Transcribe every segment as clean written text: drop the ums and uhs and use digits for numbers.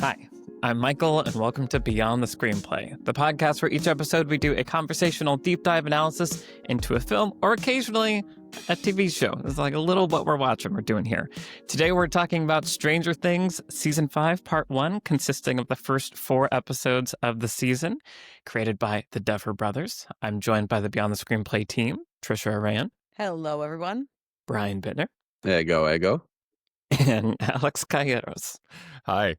Hi, I'm Michael, and welcome to Beyond the Screenplay, the podcast where each episode we do a conversational deep dive analysis into a film or occasionally a TV show. It's like a little what we're watching we're doing here. Today we're talking about Stranger Things Season 5, Part 1, consisting of the first 4 episodes of the season, created by the Duffer Brothers. I'm joined by the Beyond the Screenplay team, Trisha Aran. Hello, everyone. Brian Bittner. Ego. And Alex Calleros. Hi.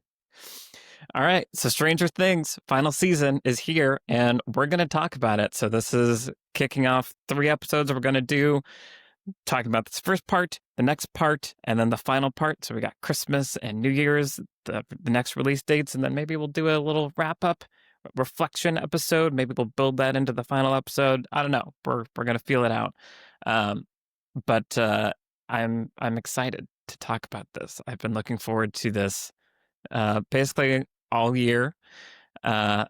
All right, so Stranger Things final season is here, and we're going to talk about it. So this is kicking off 3 episodes we're going to do, talking about this first part, the next part, and then the final part. So we got Christmas and New Year's, the next release dates, and then maybe we'll do a little wrap-up reflection episode. Maybe we'll build that into the final episode. I don't know. We're going to feel it out. But I'm excited to talk about this. I've been looking forward to this basically all year, and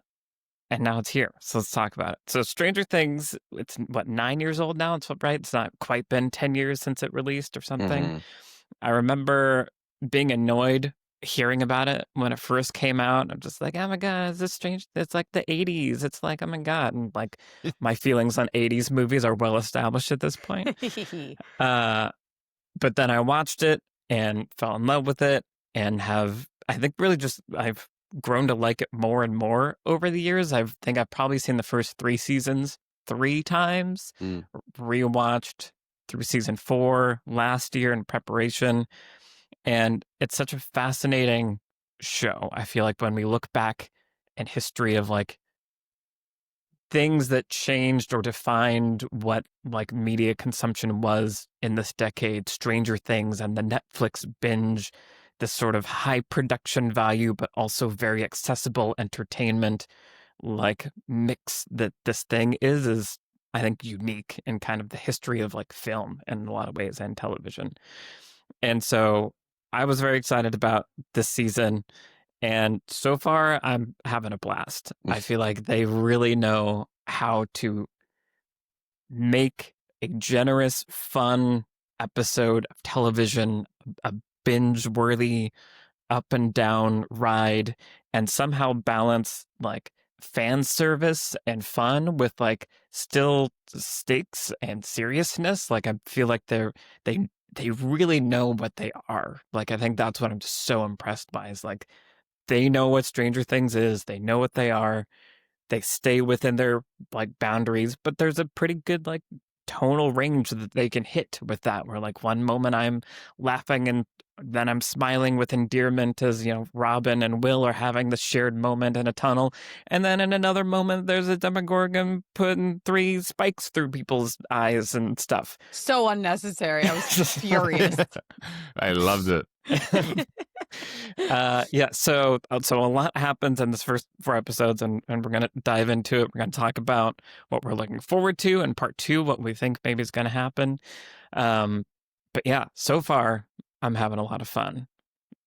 now it's here. So let's talk about it. So Stranger Things, it's 9 years old now? It's right. It's not quite been 10 years since it released or something. Mm-hmm. I remember being annoyed hearing about it when it first came out. I'm just like, oh my god, is this strange? It's like the 80s. It's like, oh my god, and like my feelings on 80s movies are well established at this point. But then I watched it and fell in love with it, and have, I think, really just, I've grown to like it more and more over the years. I think I've probably seen the first 3 seasons 3 times, rewatched through season 4 last year in preparation. And it's such a fascinating show. I feel like when we look back in history of like things that changed or defined what like media consumption was in this decade, Stranger Things and the Netflix binge, this sort of high production value, but also very accessible entertainment like mix that this thing is I think unique in kind of the history of like film in a lot of ways and television. And so I was very excited about this season. And so far, I'm having a blast. I feel like they really know how to make a generous, fun episode of television, a binge-worthy, up and down ride, and somehow balance like fan service and fun with like still stakes and seriousness. Like I feel like they really know what they are. Like I think that's what I'm just so impressed by, is like they know what Stranger Things is. They know what they are. They stay within their like boundaries, but there's a pretty good like tonal range that they can hit with that, where like one moment I'm laughing and then I'm smiling with endearment as, you know, Robin and Will are having the shared moment in a tunnel, and then in another moment there's a Demogorgon putting 3 spikes through people's eyes and stuff. So unnecessary. I was furious. I loved it. So a lot happens in this first 4 episodes, and we're going to dive into it. We're going to talk about what we're looking forward to, and part 2, what we think maybe is going to happen. But yeah, so far, I'm having a lot of fun.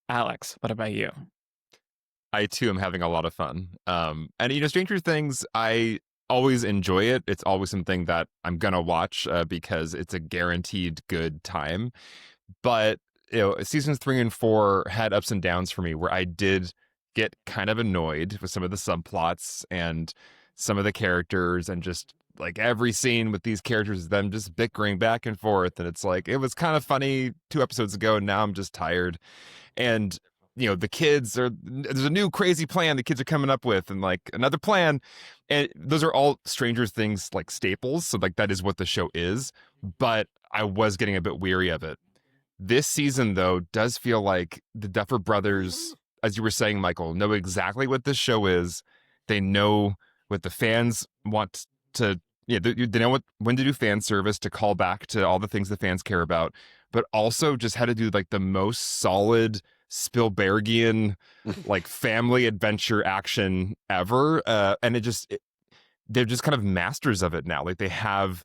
Alex, what about you? I too am having a lot of fun. And you know, Stranger Things, I always enjoy it. It's always something that I'm gonna watch because it's a guaranteed good time. But you know, seasons 3 and 4 had ups and downs for me, where I did get kind of annoyed with some of the subplots and some of the characters, and just like every scene with these characters, them just bickering back and forth. And it's like, it was kind of funny 2 episodes ago, and now I'm just tired. And you know, there's a new crazy plan the kids are coming up with, and like another plan, and those are all Stranger Things like staples, so like that is what the show is. But I was getting a bit weary of it. This season, though, does feel like the Duffer Brothers, as you were saying, Michael, know exactly what this show is. They know what the fans want to, they know when to do fan service, to call back to all the things the fans care about, but also just how to do like the most solid Spielbergian like family adventure action ever. And they're just kind of masters of it now. Like they have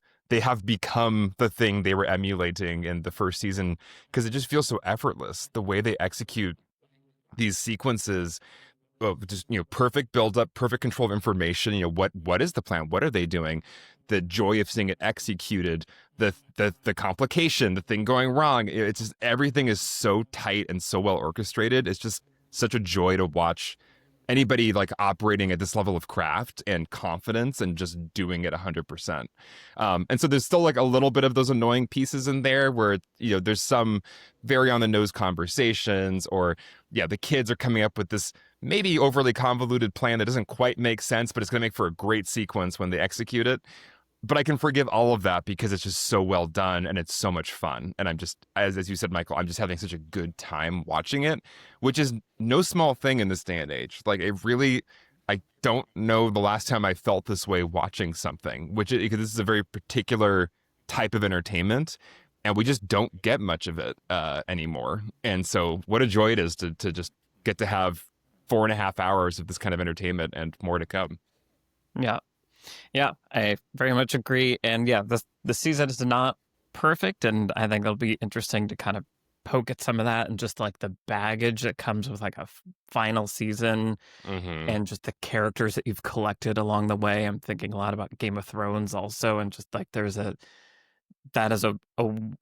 become the thing they were emulating in the first season, because it just feels so effortless the way they execute these sequences. Well, just, you know, perfect build up, perfect control of information. You know, what is the plan? What are they doing? The joy of seeing it executed, the complication, the thing going wrong. It's just, everything is so tight and so well orchestrated. It's just such a joy to watch anybody like operating at this level of craft and confidence and just doing it 100%. And so there's still like a little bit of those annoying pieces in there where, you know, there's some very on the nose conversations, or yeah, the kids are coming up with this maybe overly convoluted plan that doesn't quite make sense, but it's going to make for a great sequence when they execute it. But I can forgive all of that because it's just so well done and it's so much fun. And I'm just, as you said, Michael, I'm just having such a good time watching it, which is no small thing in this day and age. Like, it really, I don't know the last time I felt this way watching something, because this is a very particular type of entertainment, and we just don't get much of it anymore. And so, what a joy it is to just get to have 4.5 hours of this kind of entertainment and more to come. Yeah. Yeah, I very much agree. And yeah, the season is not perfect, and I think it'll be interesting to kind of poke at some of that and just like the baggage that comes with like a final season and just the characters that you've collected along the way. I'm thinking a lot about Game of Thrones also, and just like that is a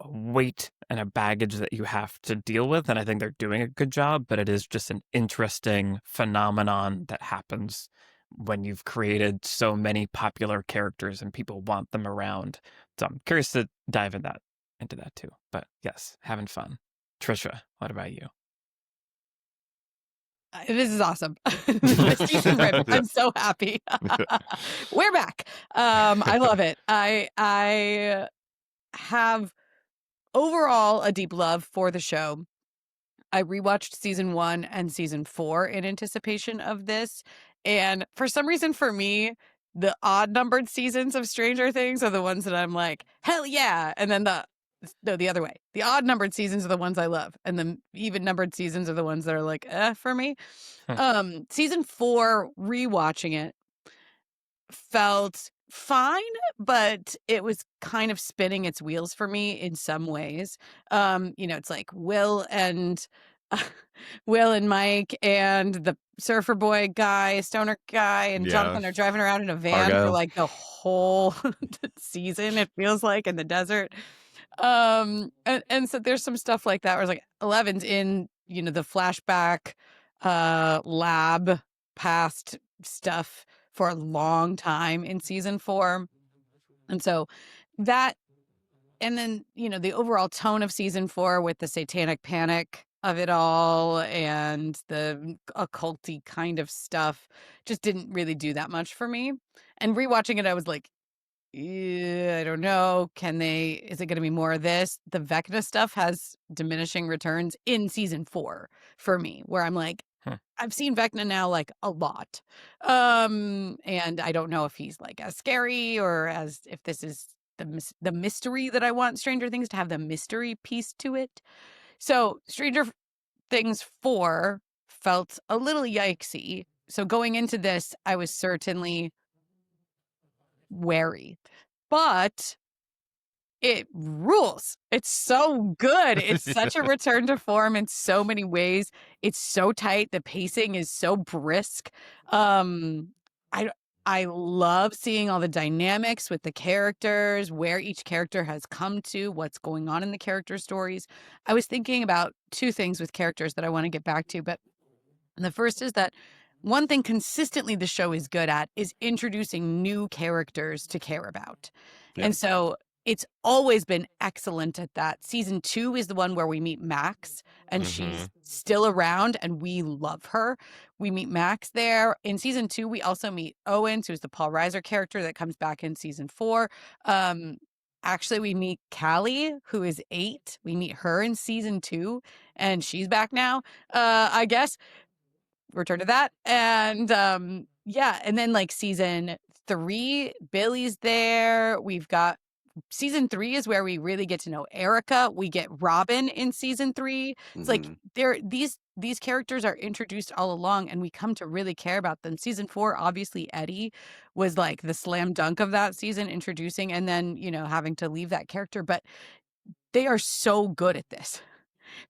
weight and a baggage that you have to deal with, and I think they're doing a good job, but it is just an interesting phenomenon that happens when you've created so many popular characters and people want them around. So I'm curious to dive into that too. But yes, having fun. Trisha, what about you? This is awesome. The season rip. I'm so happy. We're back. I love it. I have overall a deep love for the show. I rewatched season 1 and season 4 in anticipation of this. And for some reason, for me, the odd numbered seasons of Stranger Things are the ones that I'm like, hell yeah. And then the other way. The odd numbered seasons are the ones I love. And the even numbered seasons are the ones that are like, for me. Season 4, rewatching it, felt fine, but it was kind of spinning its wheels for me in some ways. It's like Will and Mike and the surfer boy guy, stoner guy, and Jonathan are driving around in a van for like the whole season, it feels like, in the desert. And so there's some stuff like that where it's like Eleven's in, the flashback lab past stuff for a long time in season 4. And so that, and then, the overall tone of season 4 with the satanic panic of it all and the occulty kind of stuff just didn't really do that much for me. And rewatching it, I was like, I don't know. Is it going to be more of this? The Vecna stuff has diminishing returns in season 4 for me, where I'm like, I've seen Vecna now like a lot. And I don't know if he's like as scary or if this is the mystery that I want Stranger Things to have, the mystery piece to it. So Stranger Things 4 felt a little yikesy. So going into this, I was certainly wary, but it rules. It's so good. It's such a return to form in so many ways. It's so tight. The pacing is so brisk. I love seeing all the dynamics with the characters, where each character has come to, what's going on in the character stories. I was thinking about 2 things with characters that I want to get back to, but the first is that one thing consistently the show is good at is introducing new characters to care about. Yeah. And so it's always been excellent at that. Season 2 is the one where we meet Max, and she's still around, and we love her. We meet Max there. In season 2, we also meet Owens, who's the Paul Reiser character that comes back in season 4. Actually, we meet Callie, who is 8. We meet her in season 2, and she's back now, I guess. Return to that. And and then like season 3, Billy's there. We've got season 3 is where we really get to know Erica. We get Robin in season 3. It's like these characters are introduced all along, and we come to really care about them. Season 4, obviously Eddie was like the slam dunk of that season, introducing, and then having to leave that character. But they are so good at this.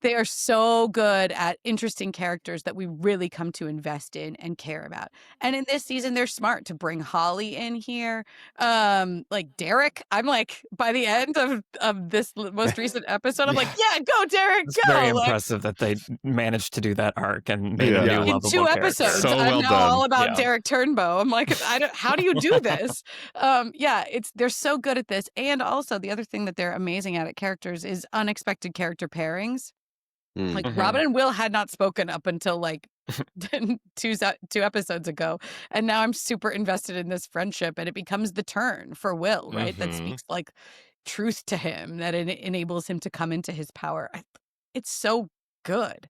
They are so good at interesting characters that we really come to invest in and care about. And in this season, they're smart to bring Holly in here. Like Derek, I'm like, by the end of this most recent episode, I'm like, yeah, go Derek, it's go. very Like, impressive that they managed to do that arc and made a new in lovable 2 character. episodes, So I'm well now done. all about Derek Turnbow. I'm like, how do you do this? They're so good at this. And also the other thing that they're amazing at characters is unexpected character pairings. Like Robin and Will had not spoken up until like two episodes ago, and now I'm super invested in this friendship, and it becomes the turn for Will, right? That speaks like truth to him, that it enables him to come into his power. It's so good.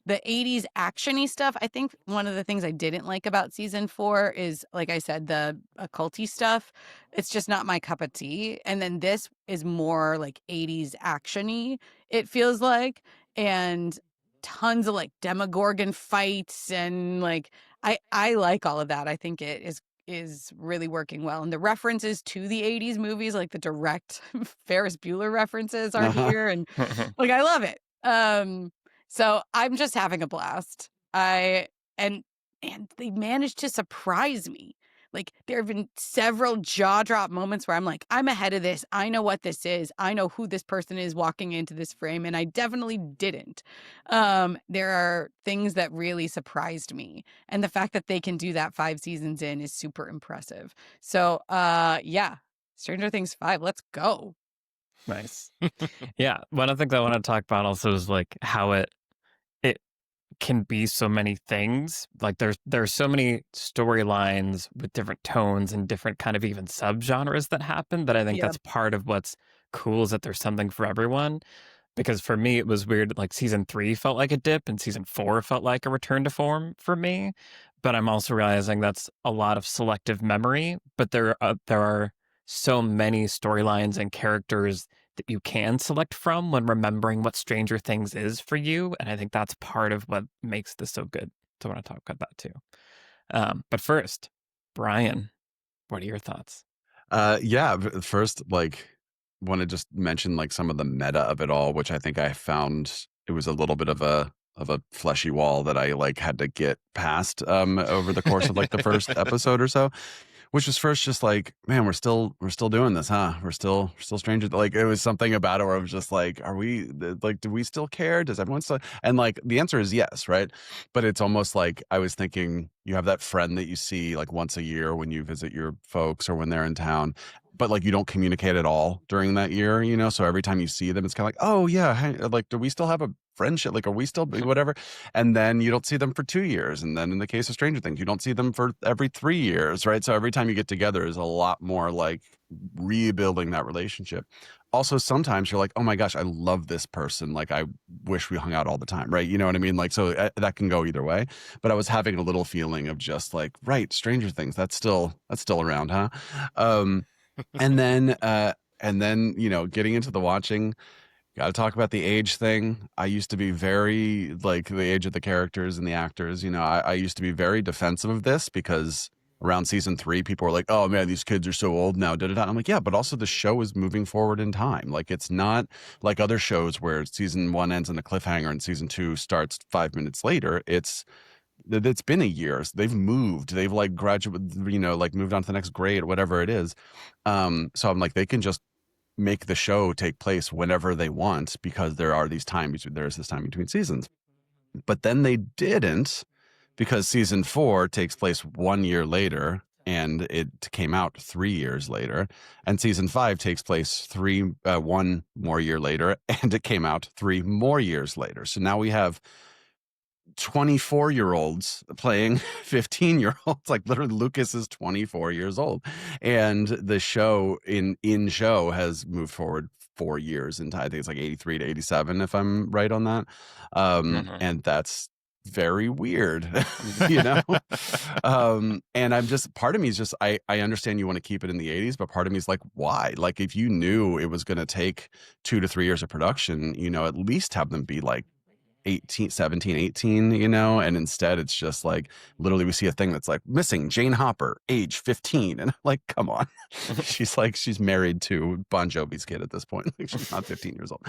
The 80s actiony stuff, I think one of the things I didn't like about season 4 is, like I said, the occulty stuff. It's just not my cup of tea. And then this is more like 80s actiony, it feels like, and tons of like Demogorgon fights, and like I like all of that. I think it is really working well. And the references to the 80s movies, like the direct Ferris Bueller references are here, and like I love it. So I'm just having a blast. And they managed to surprise me. Like there have been several jaw drop moments where I'm like, I'm ahead of this. I know what this is. I know who this person is walking into this frame, and I definitely didn't. There are things that really surprised me, and the fact that they can do that 5 seasons in is super impressive. So, yeah, Stranger Things 5, let's go. Nice. Yeah, one of the things I want to talk about also is like how it can be so many things. Like there's so many storylines with different tones and different kind of even subgenres that happen, that I think that's part of what's cool, is that there's something for everyone. Because for me, it was weird. Like season 3 felt like a dip, and season 4 felt like a return to form for me. But I'm also realizing that's a lot of selective memory. But there are so many storylines and characters that you can select from when remembering what Stranger Things is for you. And I think that's part of what makes this so good. So I want to talk about that too. But first, Brian, what are your thoughts? First, like, want to just mention like some of the meta of it all, which I think I found it was a little bit of a fleshy wall that I like had to get past over the course of like the first episode or so. Which was first just like, man, we're still doing this, huh? We're still Stranger. Like it was something about it where I was just like, are we like, do we still care? Does everyone still? And like the answer is yes, right? But it's almost like I was thinking, you have that friend that you see like once a year when you visit your folks or when they're in town, but like you don't communicate at all during that year, you know? So every time you see them, it's kind of like, oh yeah, hey, like, do we still have a friendship? Like, are we still whatever? And then you don't see them for 2 years. And then in the case of Stranger Things, you don't see them for every 3 years, right? So every time you get together is a lot more like rebuilding that relationship. Also, sometimes you're like, oh my gosh, I love this person. Like, I wish we hung out all the time, right? You know what I mean? Like, so that can go either way. But I was having a little feeling of just like, right, Stranger Things, that's still around, huh? And then, you know, getting into the watching, got to talk about the age thing. I used to be very like the age of the characters and the actors. You know, I used to be very defensive of this because around season 3, people were like, oh man, these kids are so old now. I'm like, yeah, but also the show is moving forward in time. Like it's not like other shows where season 1 ends in a cliffhanger and season 2 starts 5 minutes later. It's been a year. So they've moved. They've like graduated, you know, like moved on to the next grade, whatever it is. So I'm like, they can just make the show take place whenever they want because there's this time between seasons. But then they didn't, because season 4 takes place 1 year later and it came out 3 years later, and season 5 takes place 1 more year later and it came out 3 more years later. So now we have 24-year-olds playing 15-year-olds. Like literally Lucas is 24 years old, and the show in show has moved forward 4 years in time. I think it's like 83 to 87 if I'm right on that. And that's very weird, you know. And I'm just, part of me is just, I understand you want to keep it in the 80s, but part of me is like, why? Like if you knew it was going to take 2 to 3 years of production, you know, at least have them be like 18, 17, 18, you know, and instead it's just like literally we see a thing that's like missing Jane Hopper, age 15. And I'm like, come on. she's married to Bon Jovi's kid at this point. Like, she's not 15 years old.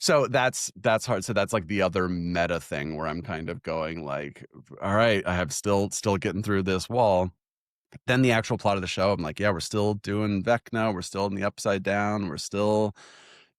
So that's hard. So that's like the other meta thing where I'm kind of going like, all right, I have still getting through this wall. Then the actual plot of the show, I'm like, yeah, we're still doing Vecna, we're still in the Upside Down, we're still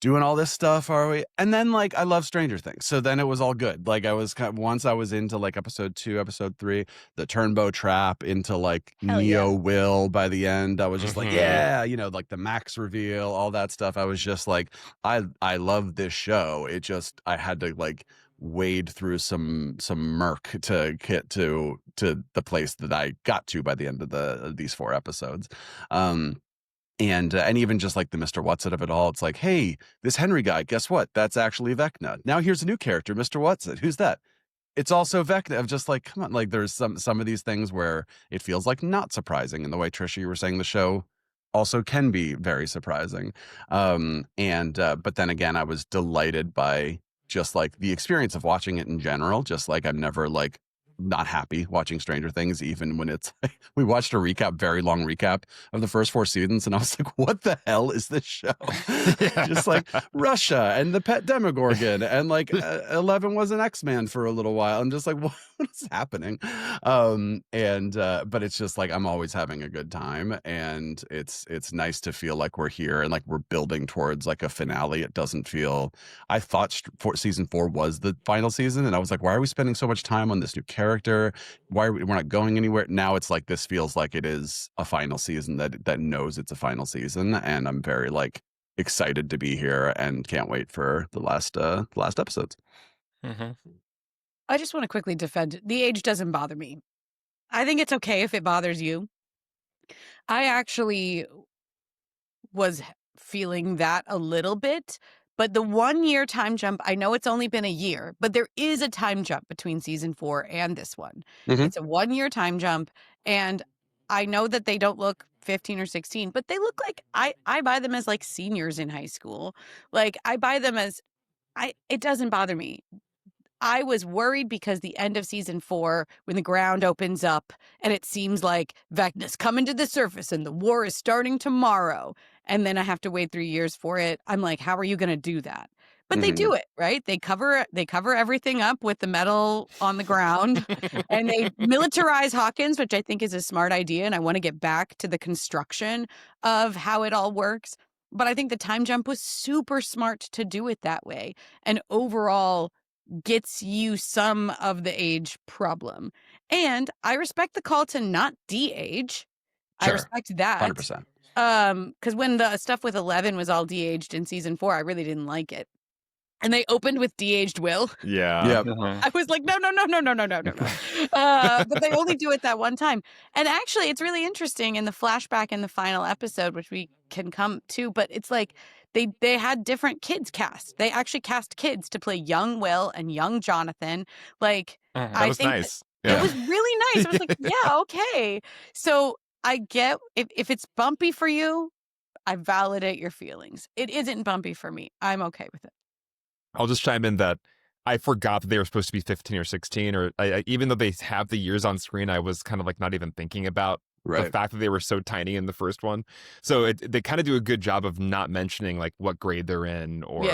doing all this stuff, are we? And then like I love Stranger Things, so then it was all good. Like I was once I was into like episode 2, episode 3, the Turnbow Trap into like Neo Will by the end. I was just like, yeah, you know, like the Max reveal, all that stuff. I was just like, I love this show. It just I had to like wade through some murk to get to the place that I got to by the end of these 4 episodes. And even just like the Mr. Whatsit of it all, it's like, hey, this Henry guy, guess what? That's actually Vecna. Now here's a new character, Mr. Whatsit. Who's that? It's also Vecna. I'm just like, come on. Like there's some of these things where it feels like not surprising. And the way Trisha, you were saying the show also can be very surprising. But then again, I was delighted by just like the experience of watching it in general. Just like I'm never like not happy watching Stranger Things, even when it's like, we watched a very long recap of the first 4 seasons, and I was like, what the hell is this show? Just like Russia and the pet Demogorgon, and like 11 was an X-Man for a little while. I'm just like, what is happening? But it's just like I'm always having a good time, and it's nice to feel like we're here and like we're building towards like a finale. It doesn't feel, I thought season 4 was the final season, and I was like, why are we spending so much time on this new character? Why are we're not going anywhere? Now it's like this feels like it is a final season that knows it's a final season, and I'm very like excited to be here and can't wait for the last episodes. I just want to quickly defend the age doesn't bother me. I think it's okay if it bothers you. I actually was feeling that a little bit, but the 1-year time jump, I know it's only been a year, but there is a time jump between season 4 and this one. It's a 1-year time jump, and I know that they don't look 15 or 16, but they look like I buy them as like seniors in high school. Like I buy them as it doesn't bother me. I was worried because the end of season 4, when the ground opens up and it seems like Vecna's coming to the surface and the war is starting tomorrow, and then I have to wait 3 years for it. I'm like, how are you going to do that? But they do it, right? They cover everything up with the metal on the ground, and they militarize Hawkins, which I think is a smart idea. And I want to get back to the construction of how it all works. But I think the time jump was super smart to do it that way. And overall, gets you some of the age problem. And I respect the call to not de-age. Sure. I respect that. 100%. Because when the stuff with 11 was all de-aged in season 4, I really didn't like it. And they opened with de-aged Will. Yeah. I was like, no. But they only do it that one time. And actually, it's really interesting in the flashback in the final episode, which we can come to, but it's like they had different kids cast. They actually cast kids to play young Will and young Jonathan. Like, that was nice. It was really nice. I was like, yeah, okay. So I get if it's bumpy for you, I validate your feelings. It isn't bumpy for me. I'm okay with it. I'll just chime in that I forgot that they were supposed to be 15 or 16, or even though they have the years on screen, I was kind of like not even thinking about the fact that they were so tiny in the first one. So they kind of do a good job of not mentioning like what grade they're in or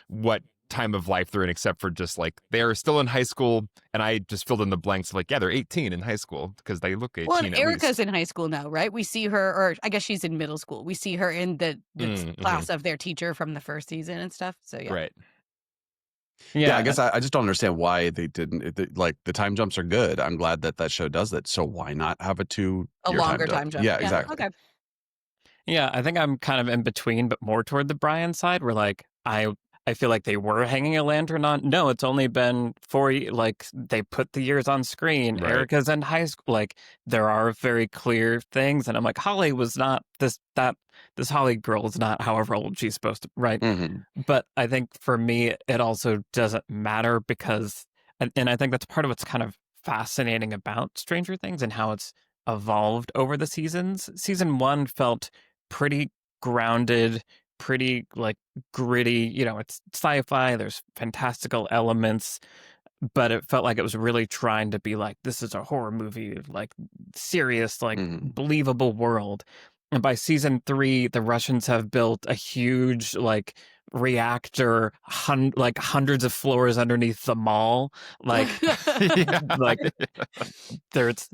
what time of life they're in, except for just like they're still in high school. And I just filled in the blanks of like, yeah, they're 18 in high school because they look 18. Well, and Erica's in high school now, right? We see her, or I guess she's in middle school. We see her in the class of their teacher from the first season and stuff. So yeah. Right. Yeah, I guess I just don't understand why they didn't. Like the time jumps are good. I'm glad that show does that. So why not have a longer time jump? Yeah, exactly. Okay. Yeah, I think I'm kind of in between, but more toward the Brian side, where like I feel like they were hanging a lantern on. No, it's only been 4 years. Like they put the years on screen. Right. Erica's in high school. Like there are very clear things, and I'm like, Holly was not this Holly girl is not however old she's supposed to, right? But I think for me, it also doesn't matter because, and I think that's part of what's kind of fascinating about Stranger Things and how it's evolved over the seasons. Season 1 felt pretty grounded, pretty like gritty, it's sci-fi, there's fantastical elements, but it felt like it was really trying to be like, this is a horror movie, like serious, like believable world. And by season 3, the Russians have built a huge like reactor, like hundreds of floors underneath the mall. Like, like there's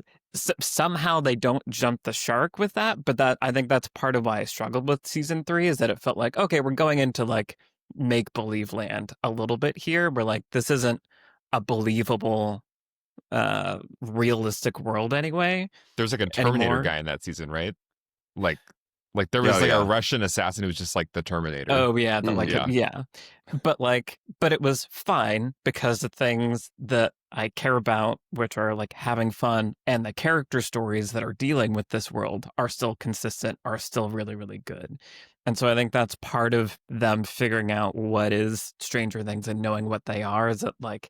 somehow they don't jump the shark with that. But that, I think that's part of why I struggled with season 3, is that it felt like, okay, we're going into like make believe land a little bit here. We're like, this isn't a believable realistic world anyway. There's like a Terminator guy in that season, right? Like there was a Russian assassin who was just like the Terminator. Oh yeah, but it was fine because the things that I care about, which are like having fun, and the character stories that are dealing with this world are still consistent, are still really, really good. And so I think that's part of them figuring out what is Stranger Things and knowing what they are, is that like,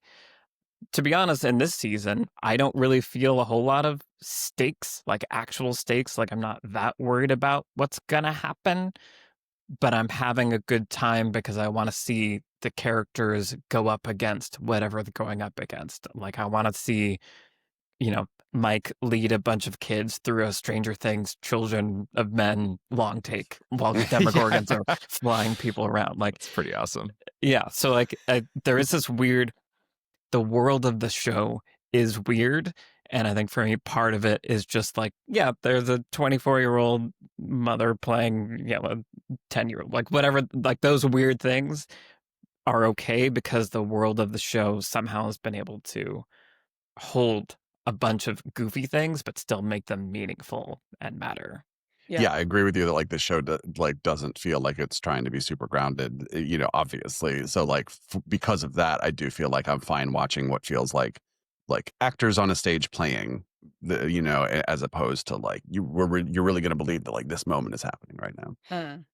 to be honest, in this season, I don't really feel a whole lot of stakes, like actual stakes. Like, I'm not that worried about what's going to happen, but I'm having a good time because I want to see the characters go up against whatever they're going up against. Like, I want to see, Mike lead a bunch of kids through a Stranger Things Children of Men long take while the Demogorgons are flying people around. Like, it's pretty awesome. Yeah. So, like, there is this weird... The world of the show is weird. And I think for me, part of it is just like, yeah, there's a 24-year-old mother playing, a 10-year-old, like whatever, like those weird things are okay because the world of the show somehow has been able to hold a bunch of goofy things, but still make them meaningful and matter. Yeah, I agree with you that like the show doesn't feel like it's trying to be super grounded, obviously. So like because of that, I do feel like I'm fine watching what feels like actors on a stage playing, as opposed to like you're really going to believe that like this moment is happening right now.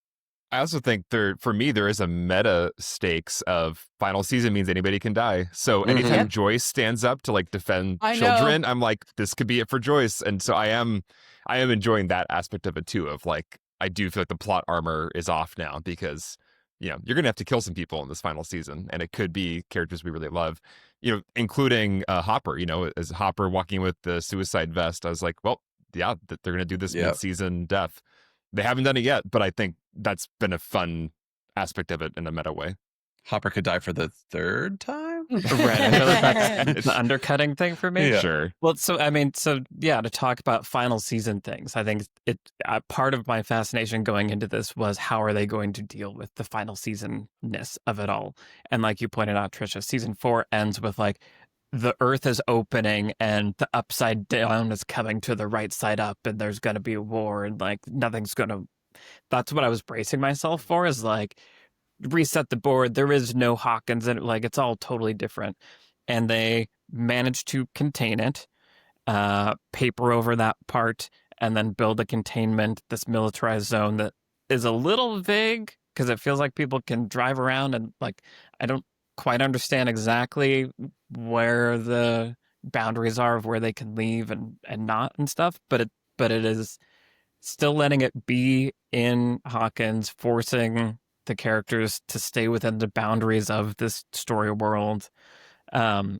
I also think for me, there is a meta stakes of final season means anybody can die. So anytime Joyce stands up to like defend children, I'm like, this could be it for Joyce. And so I am enjoying that aspect of it too, of like, I do feel like the plot armor is off now because, you're going to have to kill some people in this final season. And it could be characters we really love, including Hopper, as Hopper walking with the suicide vest. I was like, well, yeah, they're going to do this mid-season death. They haven't done it yet, but I think that's been a fun aspect of it in a meta way. Hopper could die for the 3rd time? Right. I feel like that's an undercutting thing for me. Yeah. Sure. Well, to talk about final season things, I think part of my fascination going into this was how are they going to deal with the final season-ness of it all? And like you pointed out, Trisha, season 4 ends with like, the earth is opening and the upside down is coming to the right side up and there's going to be a war and like nothing's going to... That's what I was bracing myself for, is like, reset the board. There is no Hawkins and like it's all totally different. And they managed to contain it, paper over that part, and then build a containment, this militarized zone that is a little vague because it feels like people can drive around and like, I don't quite understand exactly where the boundaries are of where they can leave and not and stuff, but it is still letting it be in Hawkins, forcing the characters to stay within the boundaries of this story world. And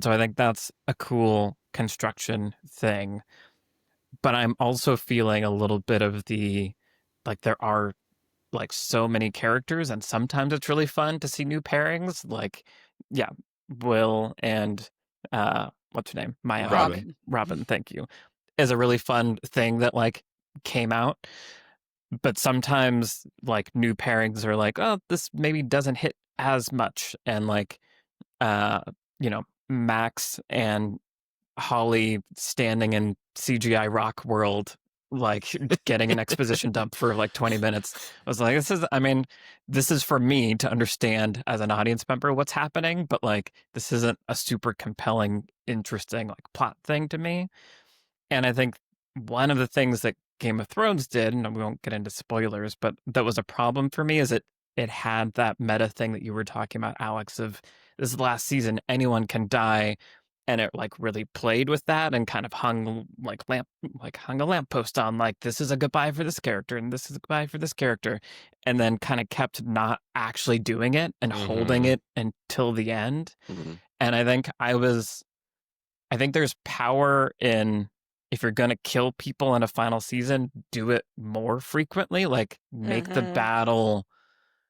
so I think that's a cool construction thing. But I'm also feeling a little bit of there are like so many characters, and sometimes it's really fun to see new pairings. Like, yeah, Will and what's her name? Maya. Robin, thank you. Is a really fun thing that like came out. But sometimes like new pairings are like, oh, this maybe doesn't hit as much. And like Max and Holly standing in CGI rock world, like getting an exposition dump for like 20 minutes. I was like, this is for me to understand as an audience member what's happening, but like this isn't a super compelling, interesting like plot thing to me. And I think one of the things that Game of Thrones did, and we won't get into spoilers, but that was a problem for me, is it had that meta thing that you were talking about, Alex, of this is the last season, anyone can die. and it like really played with that and kind of hung a lamppost on like, this is a goodbye for this character and this is a goodbye for this character, and then kind of kept not actually doing it and holding it until the end. And I think there's power in, if you're going to kill people in a final season, do it more frequently, like make the battle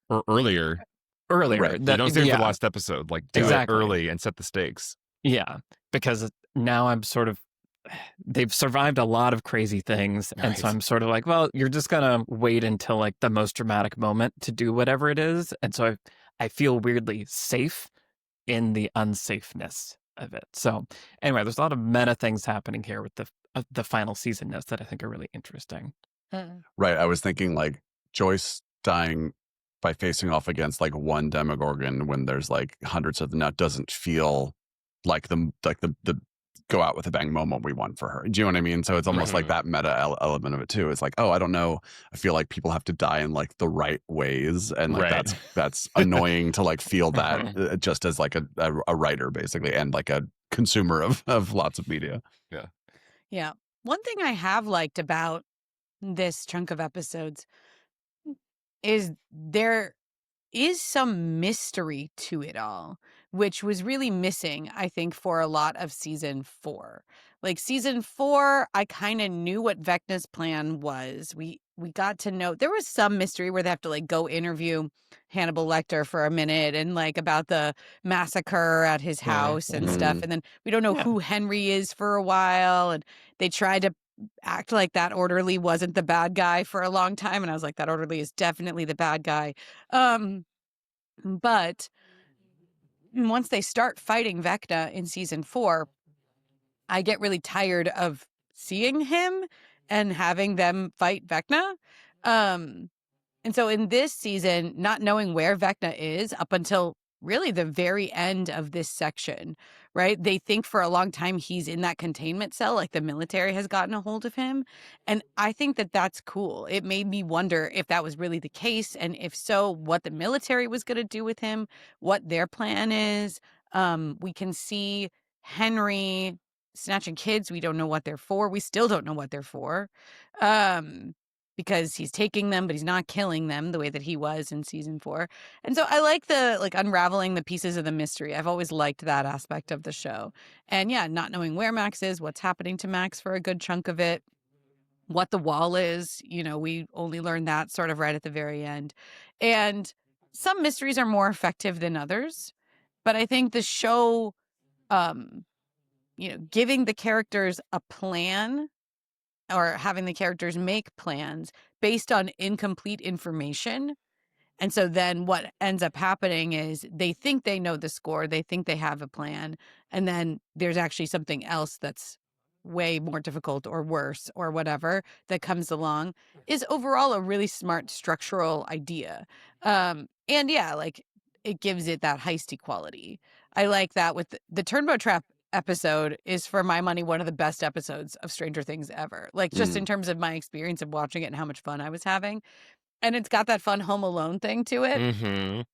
or earlier. Right. You don't save it for the last episode. Like, do it early and set the stakes. Yeah, because now I'm sort of, they've survived a lot of crazy things. And so I'm sort of like, well, you're just going to wait until like the most dramatic moment to do whatever it is. And so I feel weirdly safe in the unsafeness of it. So anyway, there's a lot of meta things happening here with the final seasonness that I think are really interesting. Right. I was thinking like Joyce dying by facing off against like one Demogorgon when there's like hundreds of them now doesn't feel like the go out with a bang moment we want for her. Do you know what I mean? So it's almost like that meta element of it too. It's like, oh, I don't know. I feel like people have to die in like the right ways, and like that's annoying to like feel that just as like a writer basically, and like a consumer of lots of media. Yeah. One thing I have liked about this chunk of episodes is there is some mystery to it all, which was really missing, I think, for a lot of season 4. Like season 4, I kind of knew what Vecna's plan was. We got to know there was some mystery where they have to like go interview Hannibal Lecter for a minute and like about the massacre at his house and stuff. And then we don't know who Henry is for a while. And they tried to act like that orderly wasn't the bad guy for a long time, and I was like, that orderly is definitely the bad guy. But once they start fighting Vecna in season 4, I get really tired of seeing him and having them fight Vecna. And so in this season, not knowing where Vecna is up until really the very end of this section, right? They think for a long time he's in that containment cell, like the military has gotten a hold of him. And I think that that's cool. It made me wonder if that was really the case. And if so, what the military was going to do with him, what their plan is. We can see Henry snatching kids. We don't know what they're for. We still don't know what they're for. Because he's taking them, but he's not killing them the way that he was in season 4. And so I like the like unraveling the pieces of the mystery. I've always liked that aspect of the show. And yeah, not knowing where Max is, what's happening to Max for a good chunk of it, what the wall is, you know, we only learned that sort of right at the very end. And some mysteries are more effective than others, but I think the show, giving the characters a plan or having the characters make plans based on incomplete information. And so then what ends up happening is they think they know the score, they think they have a plan, and then there's actually something else that's way more difficult or worse or whatever that comes along, is overall a really smart structural idea. And yeah, like it gives it that heisty quality. I like that with the Turnbow Trap episode is, for my money, one of the best episodes of Stranger Things ever. Like just in terms of my experience of watching it and how much fun I was having. And it's got that fun Home Alone thing to it.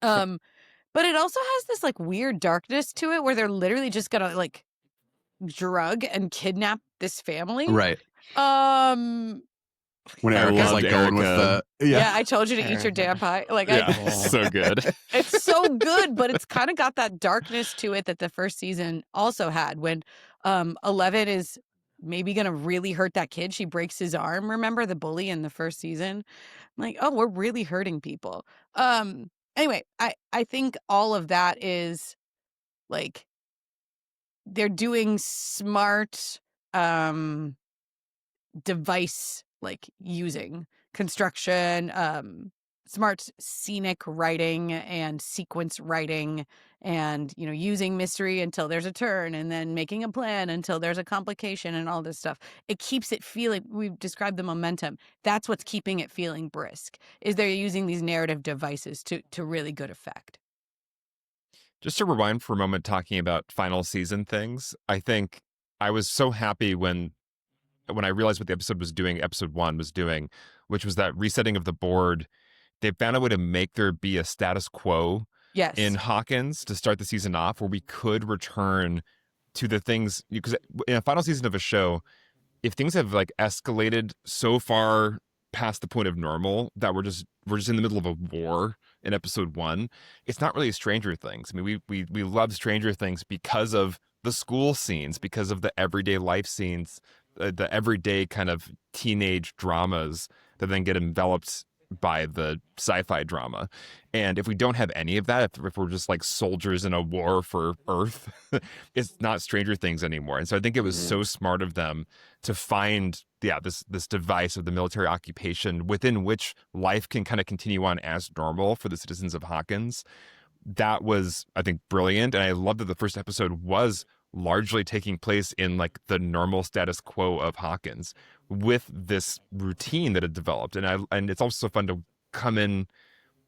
But it also has this like weird darkness to it where they're literally just gonna like drug and kidnap this family. Right. When Erica's like going with the I told you to eat your damn pie. Like, so good. It's so good, but it's kind of got that darkness to it that the first season also had. When 11 is maybe gonna really hurt that kid, she breaks his arm. Remember the bully in the first season? I'm like, oh, we're really hurting people. Anyway, I think all of that is like they're doing smart device like using construction, smart scenic writing and sequence writing, and using mystery until there's a turn and then making a plan until there's a complication and all this stuff. It keeps it feeling, we've described the momentum, that's what's keeping it feeling brisk, is they're using these narrative devices to really good effect. Just to rewind for a moment, talking about final season things, I think I was so happy when I realized what the episode 1 was doing, which was that resetting of the board. They found a way to make there be a status quo in Hawkins to start the season off where we could return to the things, because in a final season of a show, if things have like escalated so far past the point of normal that we're just in the middle of a war in episode 1, it's not really Stranger Things. I mean, we love Stranger Things because of the school scenes, because of the everyday life scenes, the everyday kind of teenage dramas that then get enveloped by the sci-fi drama. And if we don't have any of that, if we're just like soldiers in a war for Earth, it's not Stranger Things anymore. And so I think it was so smart of them to find this device of the military occupation within which life can kind of continue on as normal for the citizens of Hawkins. That was, I think, brilliant. And I love that the first episode was largely taking place in like the normal status quo of Hawkins with this routine that had developed. And it's also fun to come in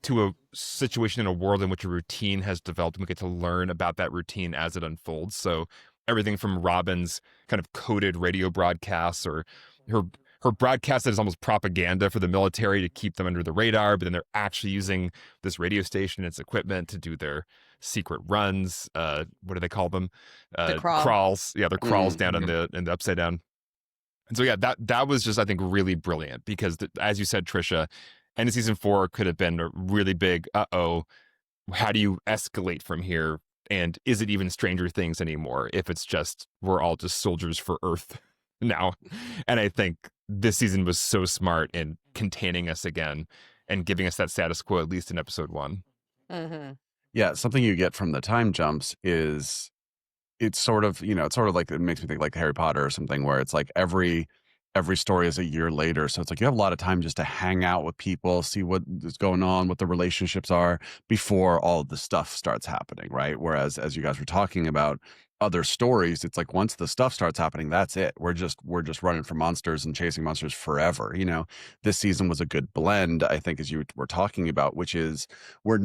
to a situation in a world in which a routine has developed, and we get to learn about that routine as it unfolds. So everything from Robin's kind of coded radio broadcasts, or her broadcast that is almost propaganda for the military to keep them under the radar, but then they're actually using this radio station and its equipment to do their secret runs. What do they call them? The crawl. Crawls. Yeah, they're crawls down in the upside down. And so that was just, I think, really brilliant, because as you said, Trisha, end of season 4 could have been a really big how do you escalate from here? And is it even Stranger Things anymore if it's just we're all just soldiers for Earth now? And I think this season was so smart in containing us again and giving us that status quo, at least in episode 1. Mm-hmm. Yeah, something you get from the time jumps is it's sort of like, it makes me think like Harry Potter or something, where it's like every story is a year later. So it's like you have a lot of time just to hang out with people, see what is going on, what the relationships are before all of the stuff starts happening, right? Whereas, as you guys were talking about other stories, it's like once the stuff starts happening, that's it. We're just running from monsters and chasing monsters forever. This season was a good blend, I think, as you were talking about, which is we're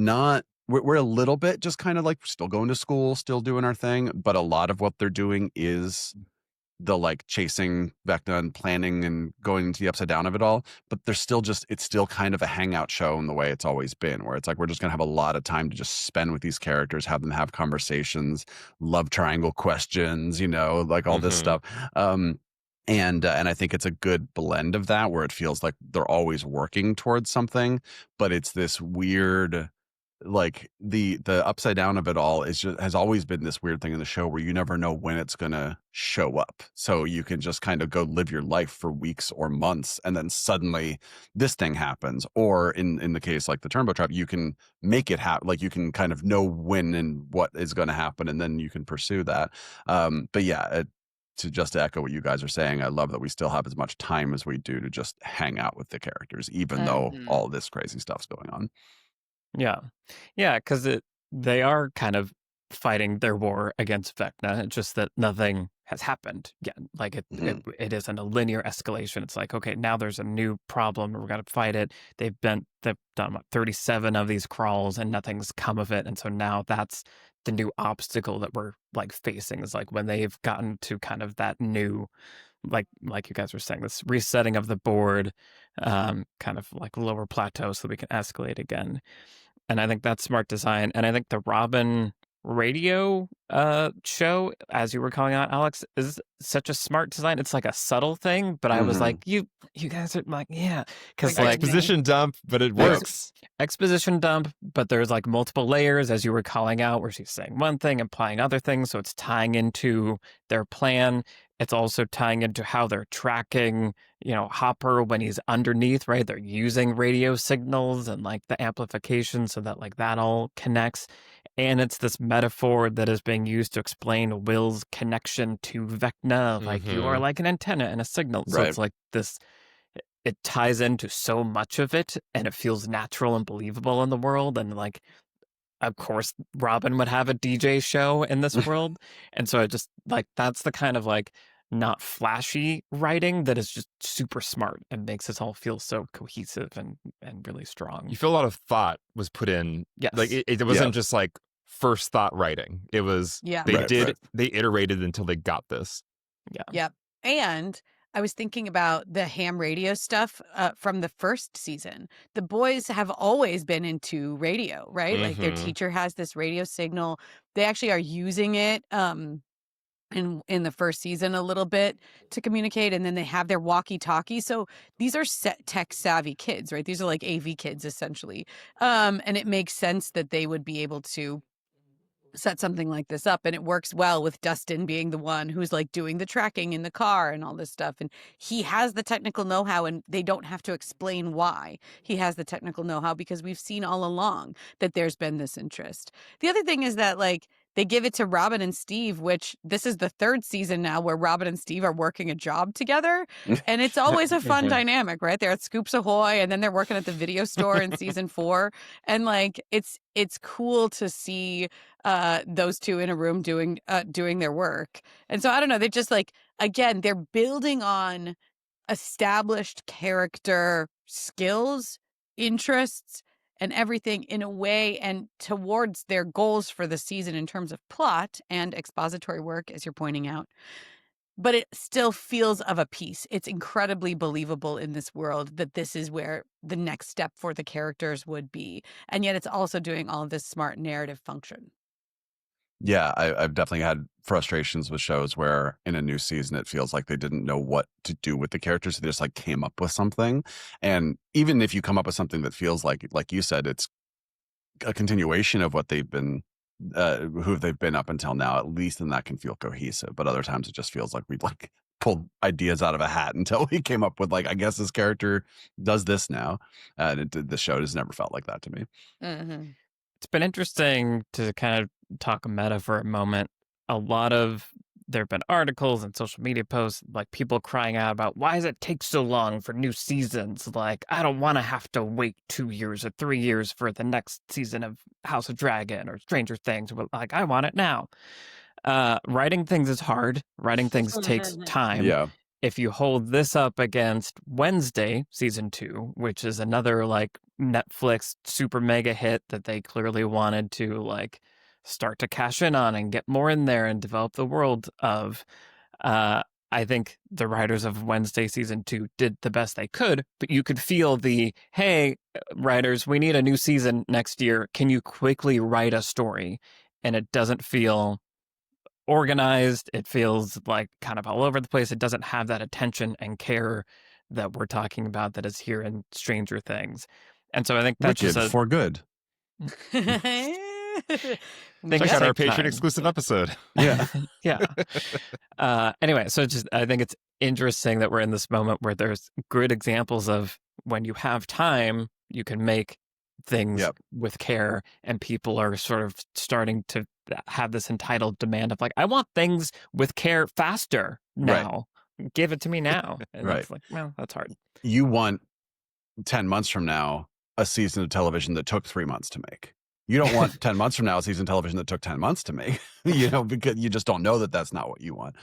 a little bit just kind of like still going to school, still doing our thing, but a lot of what they're doing is the like chasing Vecna and planning and going into the upside down of it all. But it's still kind of a hangout show in the way it's always been, where it's like we're just gonna have a lot of time to just spend with these characters, have them have conversations, love triangle questions, like all this stuff. And I think it's a good blend of that, where it feels like they're always working towards something, but it's this weird, like the upside down of it all has always been this weird thing in the show where you never know when it's gonna show up. So you can just kind of go live your life for weeks or months, and then suddenly this thing happens. Or in the case like the Turnbow Trap, you can make it happen. Like you can kind of know when and what is going to happen, and then you can pursue that. But yeah, to echo what you guys are saying, I love that we still have as much time as we do to just hang out with the characters, even though all this crazy stuff's going on. Yeah. Yeah, because they are kind of fighting their war against Vecna. It's just that nothing has happened yet. Like it isn't a linear escalation. It's like, okay, now there's a new problem. We're going to fight it. They've done 37 of these crawls and nothing's come of it. And so now that's the new obstacle that we're like facing, is like when they've gotten to kind of that new, like you guys were saying, this resetting of the board, kind of like lower plateau so we can escalate again. And I think that's smart design. And I think the Robin radio show, as you were calling out, Alex, is such a smart design. It's like a subtle thing, but I was like, you guys are like, yeah, because like exposition dump, but it works. Exposition dump, but there's like multiple layers, as you were calling out, where she's saying one thing, implying other things, so it's tying into their plan. It's also tying into how they're tracking, Hopper when he's underneath, right? They're using radio signals and like the amplification so that like that all connects. And it's this metaphor that is being used to explain Will's connection to Vecna. Like you are like an antenna and a signal. So it's like this, it ties into so much of it, and it feels natural and believable in the world. And like, of course, Robin would have a DJ show in this world. And so I just like, that's the kind of like not flashy writing that is just super smart and makes us all feel so cohesive and really strong. You feel a lot of thought was put in. Yes. Like it wasn't just like first thought writing. It was, they iterated until they got this. Yeah. Yep. And I was thinking about the ham radio stuff from the first season. The boys have always been into radio, right? Like their teacher has this radio signal. They actually are using it in the first season a little bit to communicate, and then they have their walkie-talkie. So these are tech savvy kids, right? These are like AV kids essentially. And it makes sense that they would be able to set something like this up, and it works well with Dustin being the one who's like doing the tracking in the car and all this stuff, and he has the technical know-how, and they don't have to explain why he has the technical know-how because we've seen all along that there's been this interest. The other thing is that like they give it to Robin and Steve, which this is the third season now where Robin and Steve are working a job together, and it's always a fun dynamic, right? They're at Scoops Ahoy, and then they're working at the video store in season 4, and like it's cool to see those two in a room doing their work. And so I don't know, they just like, again, they're building on established character skills, interests, and everything in a way and towards their goals for the season in terms of plot and expository work, as you're pointing out. But it still feels of a piece. It's incredibly believable in this world that this is where the next step for the characters would be. And yet it's also doing all of this smart narrative function. Yeah, I've definitely had frustrations with shows where in a new season it feels like they didn't know what to do with the characters. So they just like came up with something. And even if you come up with something that feels like you said, it's a continuation of what they've been, who they've been up until now, at least then that can feel cohesive. But other times it just feels like we've like pulled ideas out of a hat until we came up with like, I guess this character does this now. And the show has never felt like that to me. Mm-hmm. It's been interesting to kind of talk meta for a moment. There have been articles and social media posts, like people crying out about why does it take so long for new seasons? Like, I don't want to have to wait 2 years or 3 years for the next season of House of Dragon or Stranger Things. But like, I want it now. Writing things is hard. Writing things takes time. Yeah. If you hold this up against Wednesday season 2, which is another like Netflix super mega hit that they clearly wanted to like start to cash in on and get more in there and develop the world of, I think the writers of Wednesday season 2 did the best they could, but you could feel hey, writers, we need a new season next year. Can you quickly write a story? And it doesn't feel organized. It feels like kind of all over the place. It doesn't have that attention and care that we're talking about that is here in Stranger Things. And so I think that's Wicked for good. Check out our Patreon exclusive episode. Yeah. Yeah. Anyway, so I think it's interesting that we're in this moment where there's good examples of when you have time, you can make things with care, and people are sort of starting to have this entitled demand of like, I want things with care faster now. Right. Give it to me now. And it's like, well, that's hard. You want 10 months from now a season of television that took 3 months to make. You don't want 10 months from now a season of television that took 10 months to make, because you just don't know that that's not what you want.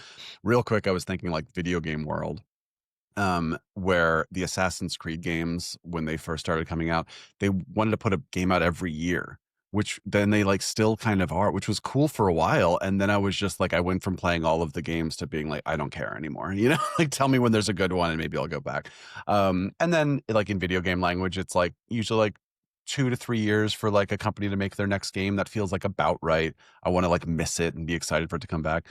Real quick, I was thinking like video game world, where the Assassin's Creed games, when they first started coming out, they wanted to put a game out every year, which then they like still kind of are, which was cool for a while. And then I was just like, I went from playing all of the games to being like, I don't care anymore. Like tell me when there's a good one and maybe I'll go back. And then like in video game language, it's like usually like 2 to 3 years for like a company to make their next game. That feels like about right. I want to like miss it and be excited for it to come back.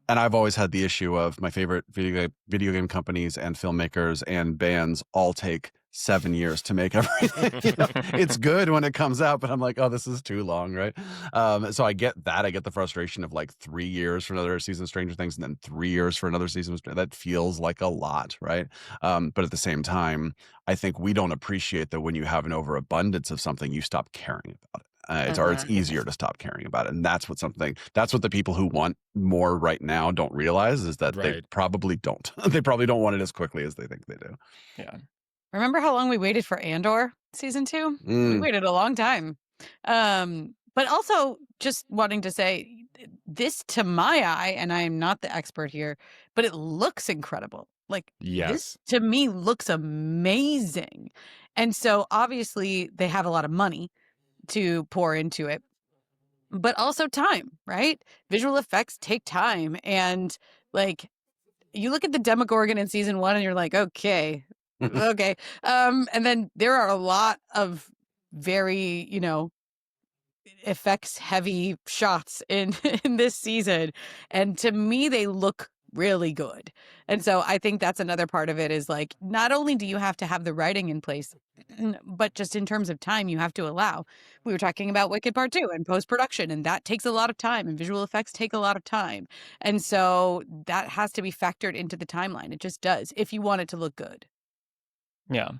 And I've always had the issue of my favorite video game companies and filmmakers and bands all take 7 years to make everything. It's good when it comes out, but I'm like, oh, this is too long, right? So I get that. I get the frustration of like 3 years for another season of Stranger Things and then 3 years for another season. That feels like a lot, right? But at the same time, I think we don't appreciate that when you have an overabundance of something, you stop caring about it. Or it's easier to stop caring about it. And that's what the people who want more right now don't realize, is that they probably don't. They probably don't want it as quickly as they think they do. Yeah. Remember how long we waited for Andor season 2? We waited a long time. But also just wanting to say this, to my eye, and I am not the expert here, but it looks incredible. Like, this to me looks amazing. And so obviously they have a lot of money to pour into it, but also time, right? Visual effects take time. And like, you look at the Demogorgon in season 1 and you're like, okay. And then there are a lot of very, effects heavy shots in in this season, and to me they look really good. And so I think that's another part of it, is like, not only do you have to have the writing in place, but just in terms of time you have to allow. We were talking about Wicked Part 2 and post-production, and that takes a lot of time, and visual effects take a lot of time. And so that has to be factored into the timeline. It just does, if you want it to look good. Yeah.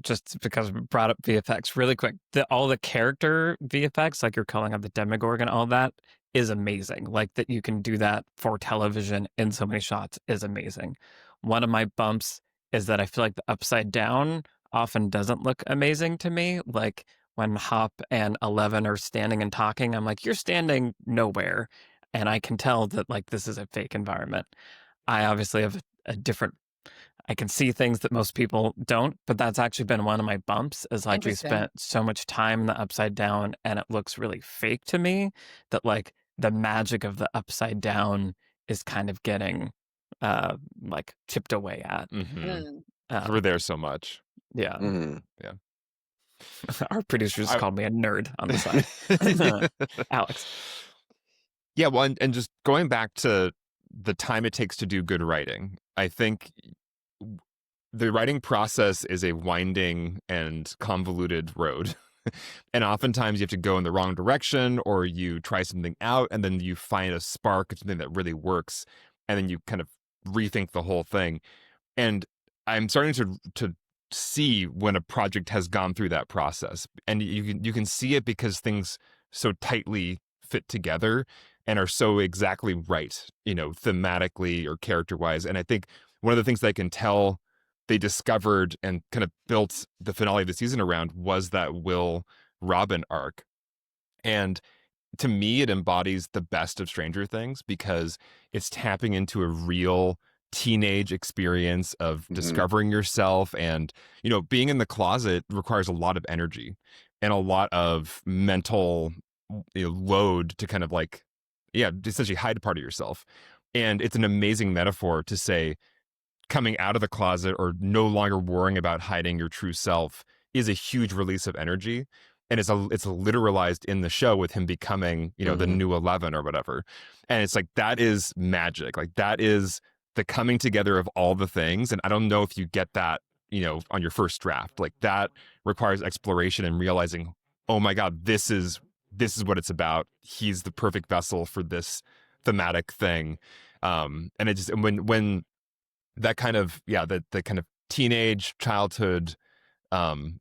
Just because we brought up VFX really quick, all the character VFX, like you're calling out the Demogorgon, all that is amazing. Like that you can do that for television in so many shots is amazing. One of my bumps is that I feel like the Upside Down often doesn't look amazing to me. Like when Hop and Eleven are standing and talking, I'm like, you're standing nowhere. And I can tell that like this is a fake environment. I obviously have a different, I can see things that most people don't, but that's actually been one of my bumps, is like we spent so much time in the Upside Down and it looks really fake to me that like the magic of the Upside Down is kind of getting like chipped away at. We're there so much. Yeah. Yeah. Our producers called me a nerd on the side. Alex. Yeah, well, and just going back to the time it takes to do good writing, I think the writing process is a winding and convoluted road. And oftentimes you have to go in the wrong direction, or you try something out and then you find a spark of something that really works, and then you kind of rethink the whole thing. And I'm starting to see when a project has gone through that process, and you can see it because things so tightly fit together and are so exactly right, thematically or character-wise. And I think one of the things that I can tell they discovered and kind of built the finale of the season around was that Will Robin arc. And to me, it embodies the best of Stranger Things because it's tapping into a real teenage experience of discovering yourself. And, being in the closet requires a lot of energy and a lot of mental load to kind of like, essentially hide a part of yourself. And it's an amazing metaphor to say, coming out of the closet or no longer worrying about hiding your true self is a huge release of energy. And it's literalized in the show with him becoming, the new 11 or whatever. And it's like, that is magic. Like that is the coming together of all the things. And I don't know if you get that, on your first draft. Like that requires exploration and realizing, oh my God, this is what it's about. He's the perfect vessel for this thematic thing. And it just, when that kind of, the kind of teenage childhood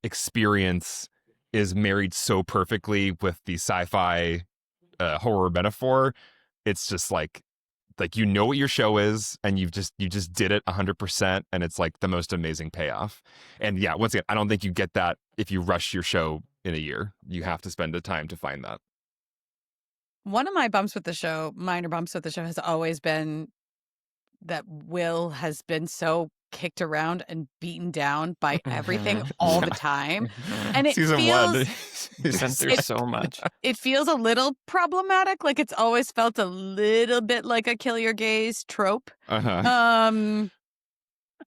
experience is married so perfectly with the sci-fi horror metaphor, it's just like what your show is, and you just did it 100%, and it's like the most amazing payoff. And yeah, once again, I don't think you get that if you rush your show in a year. You have to spend the time to find that. One of my minor bumps with the show, has always been that Will has been so kicked around and beaten down by everything all the time. And it Season feels, 1. He's been through so much. It feels a little problematic. Like it's always felt a little bit like a kill your gaze trope. And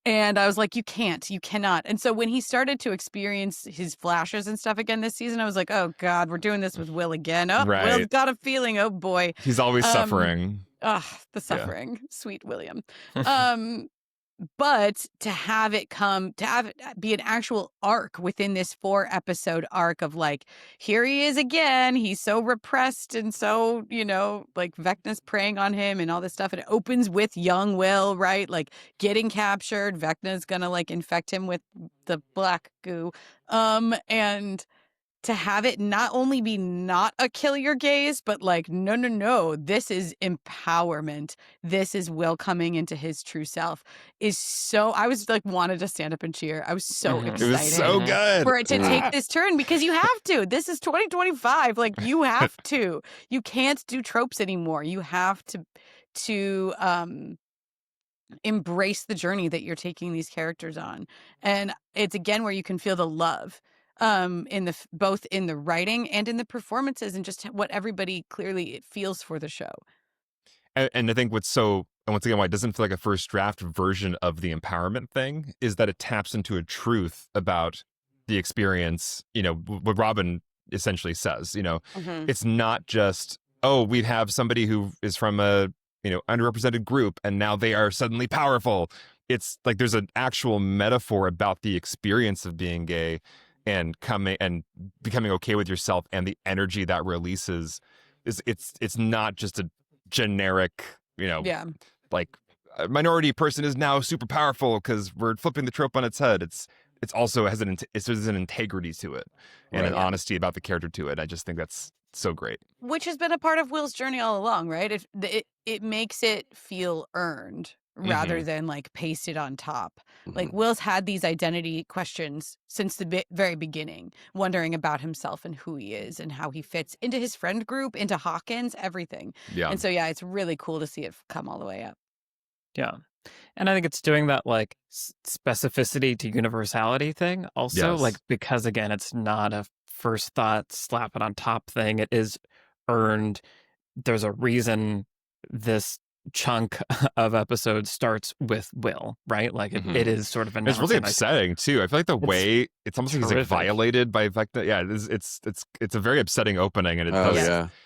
I was like, you cannot. And so when he started to experience his flashes and stuff again this season, I was like, oh God, we're doing this with Will again. Oh, right. Will's got a feeling. Oh boy. He's always suffering. The suffering. Yeah. Sweet William. But to have it be an actual arc within this 4-episode arc of like, here he is again. He's so repressed and so, like Vecna's preying on him and all this stuff. And it opens with young Will, right? Like getting captured. Vecna's gonna like infect him with the black goo. And to have it not only be not a kill your gaze, but like, no, this is empowerment. This is Will coming into his true self is so, I was like, wanted to stand up and cheer. I was so excited. It was so good. For it to take this turn, because you have to. This is 2025. Like you have to. You can't do tropes anymore. You have to embrace the journey that you're taking these characters on. And it's again where you can feel the love. Both in the writing and in the performances, and just what everybody clearly it feels for the show. And I think once again, why it doesn't feel like a first draft version of the empowerment thing is that it taps into a truth about the experience, what Robin essentially says. Mm-hmm. It's not just, oh, we have somebody who is from a underrepresented group and now they are suddenly powerful. It's like there's an actual metaphor about the experience of being gay and coming and becoming okay with yourself, and the energy that releases it's not just a generic, like a minority person is now super powerful because we're flipping the trope on its head. It's also has there's an integrity to it and an honesty about the character to it. I just think that's so great. Which has been a part of Will's journey all along, right? It makes it feel earned rather than like pasted on top. Like Will's had these identity questions since the very beginning, wondering about himself and who he is and how he fits into his friend group, into Hawkins, everything. Yeah. And so, yeah, it's really cool to see it come all the way up. Yeah. And I think it's doing that like specificity to universality thing also, like, because again, it's not a first thought, slap it on top thing. It is earned. There's a reason this chunk of episodes starts with Will, right? Like it is sort of it's really upsetting too. I feel like the way it's almost like he's like violated by Vecna. Yeah, it's a very upsetting opening, and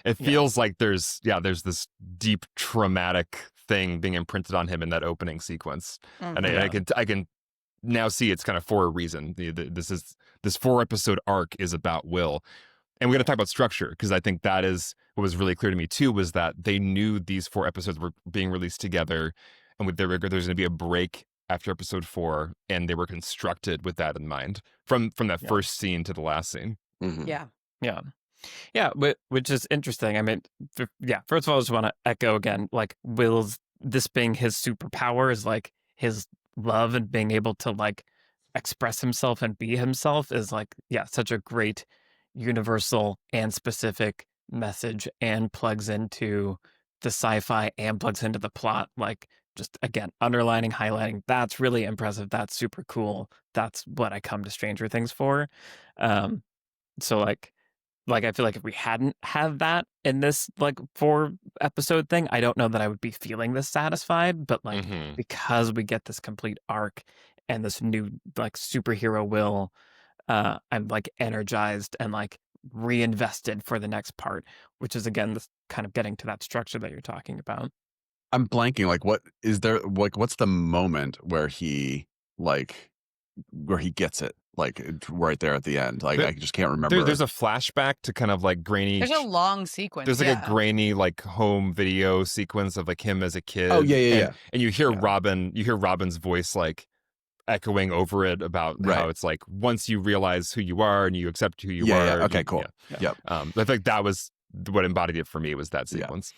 it feels like there's this deep traumatic thing being imprinted on him in that opening sequence. And I can now see it's kind of for a reason. This 4-episode arc is about Will. And we got to talk about structure, because I think that is what was really clear to me too, was that they knew these 4 episodes were being released together, and there's going to be a break after episode 4, and they were constructed with that in mind from that first scene to the last scene. Yeah, which is interesting. I mean, first of all, I just want to echo again, like this being his superpower is like his love and being able to like express himself and be himself is like, such a great universal and specific message, and plugs into the sci-fi and plugs into the plot. Like, just again, underlining, highlighting, that's really impressive. That's super cool. That's what I come to Stranger Things for. So like I feel like if we hadn't had that in this like 4-episode thing, I don't know that I would be feeling this satisfied. But like because we get this complete arc and this new like superhero Will, I'm like energized and like reinvested for the next part, which is again this kind of getting to that structure that you're talking about. I'm blanking. Like, what is there? Like, what's the moment where he gets it? Like right there at the end. Like I just can't remember. There's a flashback to kind of like grainy. There's a long sequence. There's like a grainy like home video sequence of like him as a kid. Oh yeah. And you hear Robin. You hear Robin's voice like echoing over it about how it's like once you realize who you are and you accept who you are. Okay, cool. Yep. I think that was what embodied it for me, was that sequence.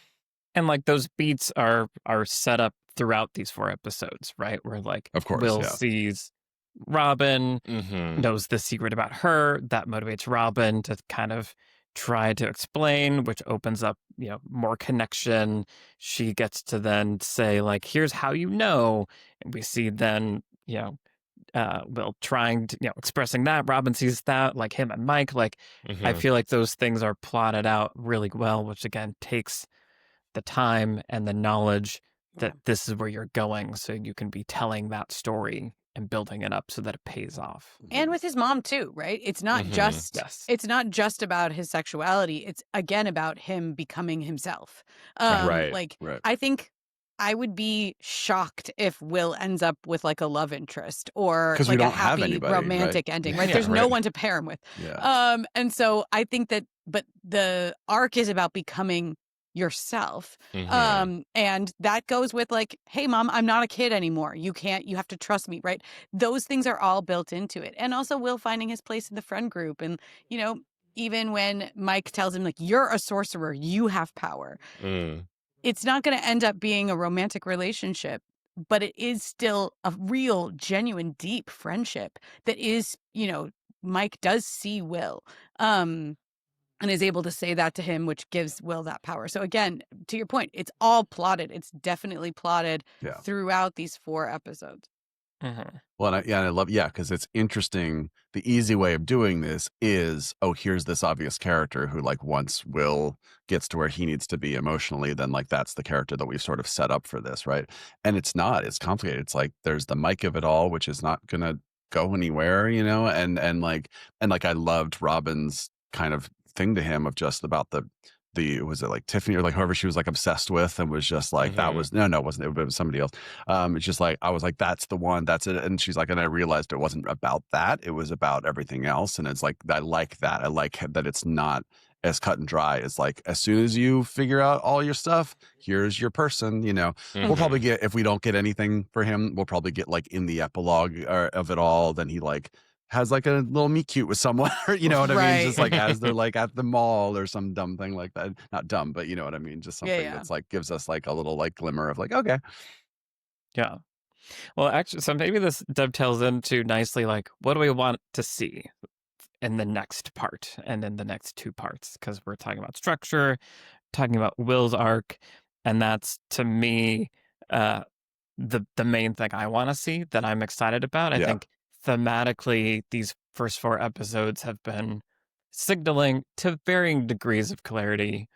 And like those beats are set up throughout these 4 episodes, right? Where like of course, Will sees Robin, knows the secret about her, that motivates Robin to kind of try to explain, which opens up, more connection. She gets to then say like, here's how you know. And we see then, Will trying to, expressing that. Robin sees that, like him and Mike. Like, I feel like those things are plotted out really well, which again takes the time and the knowledge that this is where you're going, so you can be telling that story and building it up so that it pays off. And with his mom too, right? It's not just it's not just about his sexuality. It's again about him becoming himself. I think I would be shocked if Will ends up with like a love interest or like a happy romantic ending, right? There's no one to pair him with. And so I think that, but the arc is about becoming yourself. And that goes with like, hey mom, I'm not a kid anymore. You have to trust me, right? Those things are all built into it. And also Will finding his place in the friend group. And, even when Mike tells him like, you're a sorcerer, you have power. It's not going to end up being a romantic relationship, but it is still a real, genuine, deep friendship that is, Mike does see Will. And is able to say that to him, which gives Will that power. So again, to your point, it's all plotted. It's definitely plotted throughout these 4 episodes. Well, and I love, because it's interesting. The easy way of doing this is, here's this obvious character who like once Will gets to where he needs to be emotionally, then like that's the character that we've sort of set up for this, right? And it's not. It's complicated. It's like there's the Mike of it all, which is not gonna go anywhere, and I loved Robin's kind of thing to him of just about the was it like Tiffany or like whoever she was like obsessed with, and was just like that was no it wasn't it was somebody else. It's just like I was like that's the one, that's it. And she's like, and I realized it wasn't about that, it was about everything else. And it's like I like that. I like that it's not as cut and dry as like as soon as you figure out all your stuff, here's your person. We'll probably get, if we don't get anything for him, we'll probably get like in the epilogue of it all, then he like has like a little meet cute with someone, you know what I mean? Just like as they're like at the mall or some dumb thing like that. Not dumb, but you know what I mean? Just something that's like gives us like a little like glimmer of like, okay. Yeah. Well, actually, so maybe this dovetails into nicely like, what do we want to see in the next part and in the next 2 parts? Because we're talking about structure, talking about Will's arc, and that's to me the main thing I want to see, that I'm excited about. I think thematically, these first 4 episodes have been signaling to varying degrees of clarity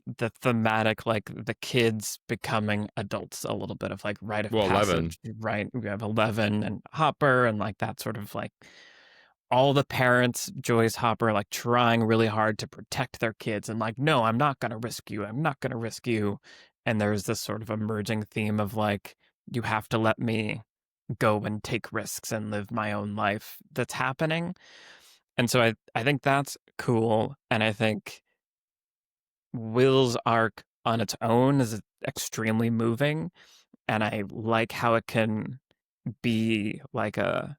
the thematic, like the kids becoming adults, a little bit of like rite of passage. 11. Right? We have 11 and Hopper, and like that sort of like all the parents, Joyce, Hopper, like trying really hard to protect their kids, and like, no, I'm not going to risk you. I'm not going to risk you. And there's this sort of emerging theme of like, you have to let me go and take risks and live my own life that's happening. And so I think that's cool. And I think Will's arc on its own is extremely moving. And I like how it can be like a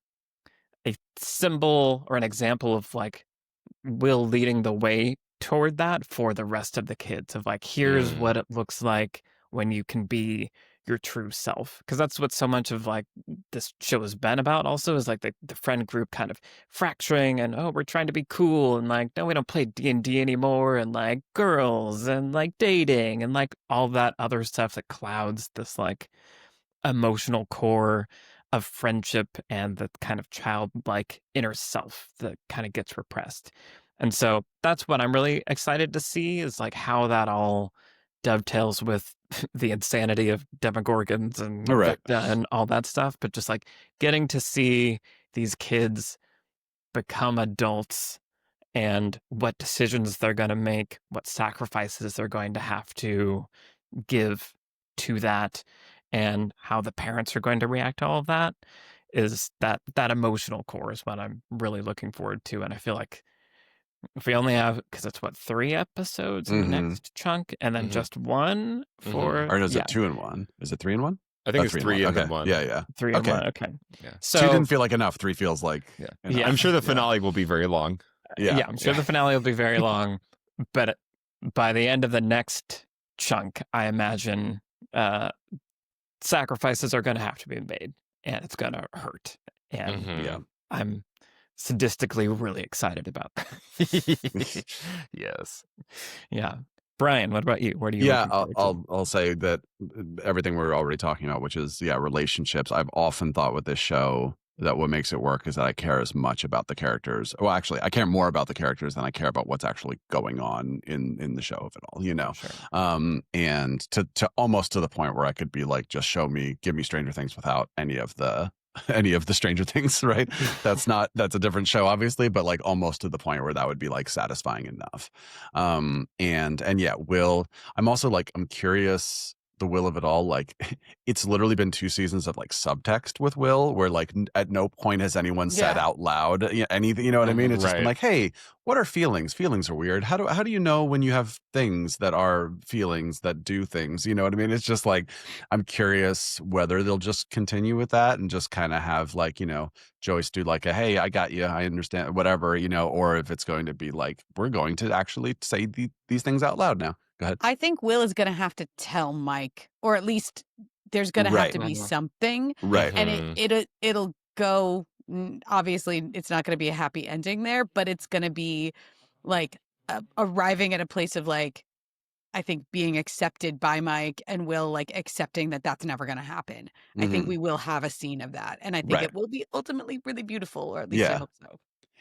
symbol or an example of like Will leading the way toward that for the rest of the kids, of like, here's what it looks like when you can be your true self. Because that's what so much of like this show has been about also, is like the friend group kind of fracturing, and we're trying to be cool, and like, no, we don't play D&D anymore, and like girls and like dating and like all that other stuff that clouds this like emotional core of friendship and the kind of childlike inner self that kind of gets repressed. And so that's what I'm really excited to see, is like how that all dovetails with the insanity of Demogorgons and Victa and all that stuff. But just like getting to see these kids become adults and what decisions they're going to make, what sacrifices they're going to have to give to that, and how the parents are going to react to all of that, is that emotional core is what I'm really looking forward to. And I feel like if we only have, because it's 3 episodes in the next chunk, and then just 1 for, or is it 2 and 1? Is it 3 and 1? I think it's 3 and then 1. Yeah. 3 and 1. Okay. Yeah. So 2 didn't feel like enough. 3 feels like enough. I'm sure the finale will be very long. I'm sure the finale will be very long, but by the end of the next chunk, I imagine sacrifices are going to have to be made, and it's going to hurt. And I'm sadistically really excited about that. Yes. Yeah. Brian, what about you? Where do you? I'll say that everything we're already talking about, which is relationships. I've often thought with this show that what makes it work is that I care as much about the characters. Well, actually, I care more about the characters than I care about what's actually going on in the show of it all, Sure. And to almost to the point where I could be like, just give me Stranger Things without any of the Stranger Things, right? That's a different show, obviously, but like almost to the point where that would be like satisfying enough. And yeah, Will, I'm also like, I'm curious, the Will of it all, like it's literally been 2 seasons of like subtext with Will, where like at no point has anyone said out loud anything, you know what I mean? It's just been like, hey, what are feelings? Feelings are weird. How do you know when you have things that are feelings that do things? You know what I mean? It's just like, I'm curious whether they'll just continue with that and just kind of have like, Joyce do like a, hey, I got you, I understand, whatever, or if it's going to be like, we're going to actually say these things out loud now. Go ahead. I think Will is going to have to tell Mike, or at least there's going to have to be something. Right. And it'll go, obviously it's not going to be a happy ending there, but it's going to be like arriving at a place of like, I think being accepted by Mike, and Will like accepting that that's never going to happen. I think we will have a scene of that. And I think it will be ultimately really beautiful, or at least I hope so.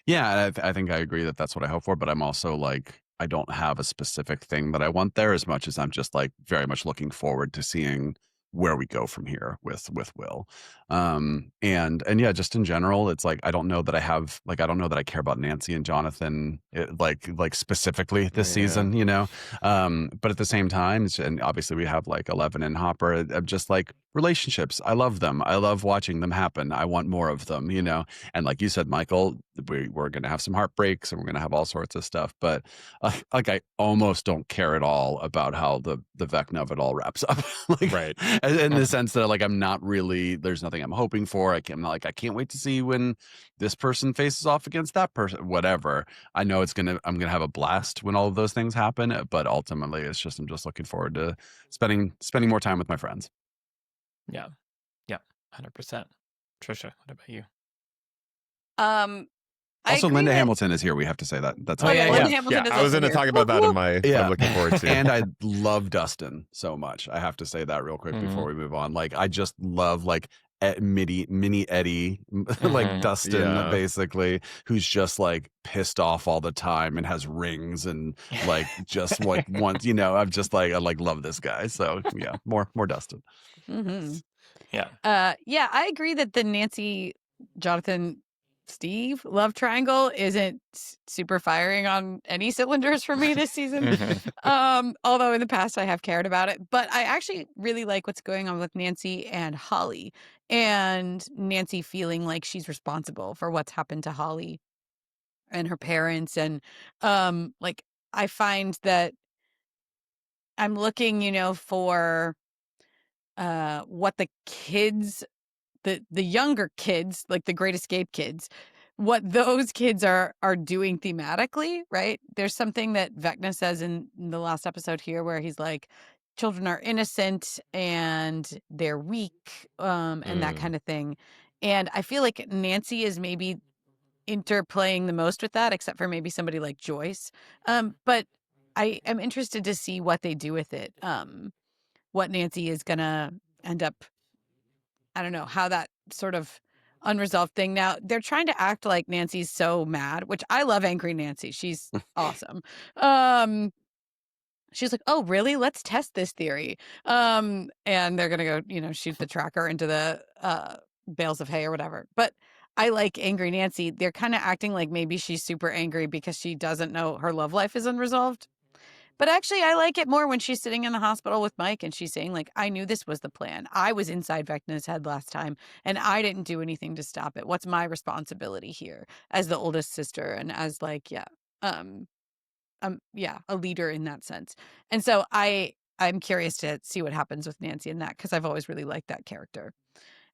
Yeah, I think I agree that that's what I hope for, but I'm also like, I don't have a specific thing that I want there as much as I'm just like very much looking forward to seeing where we go from here with Will. And yeah, just in general, it's like I don't know that I care about Nancy and Jonathan like specifically this season, you know. But at the same time, and obviously we have like Eleven and Hopper, of just like relationships. I love them. I love watching them happen. I want more of them, you know. And like you said, Michael, we're going to have some heartbreaks and we're going to have all sorts of stuff. But like I almost don't care at all about how the Vecna of it all wraps up. Like, right. In the sense that like I'm not really, there's nothing I'm hoping for. I can't wait to see when this person faces off against that person, whatever. I know I'm gonna have a blast when all of those things happen, but ultimately I'm just looking forward to spending more time with my friends. Yeah 100%. Trisha, what about you? Also, Linda Hamilton is here. We have to say that. That's Linda Hamilton is I was going to talk about that in my. Yeah. I'm looking forward to. And I love Dustin so much. I have to say that real quick before we move on. Like, I just love like mini Eddie, like Dustin, basically, who's just like pissed off all the time and has rings and like just like wants, you know. I'm just like I love this guy. So yeah, more Dustin. Mm-hmm. Yeah. Yeah, I agree that the Nancy, Jonathan, Steve love triangle isn't super firing on any cylinders for me this season. Although in the past I have cared about it, but I actually really like what's going on with Nancy and Holly, and Nancy feeling like she's responsible for what's happened to Holly and her parents. And like I find that I'm looking, you know, for what the kids, the younger kids, like the Great Escape kids, what those kids are doing thematically, right? There's something that Vecna says in the last episode here where he's like, children are innocent and they're weak, and that kind of thing. And I feel like Nancy is maybe interplaying the most with that, except for maybe somebody like Joyce. But I am interested to see what they do with it. What Nancy is gonna end up, I don't know how that sort of unresolved thing. Now they're trying to act like Nancy's so mad, which I love angry Nancy. She's awesome. She's like, oh, really? Let's test this theory. And they're going to go, you know, shoot the tracker into the bales of hay or whatever. But I like angry Nancy. They're kind of acting like maybe she's super angry because she doesn't know her love life is unresolved. But actually, I like it more when she's sitting in the hospital with Mike and she's saying, like, I knew this was the plan. I was inside Vecna's head last time and I didn't do anything to stop it. What's my responsibility here as the oldest sister and as like, a leader in that sense. And so I'm curious to see what happens with Nancy in that because I've always really liked that character.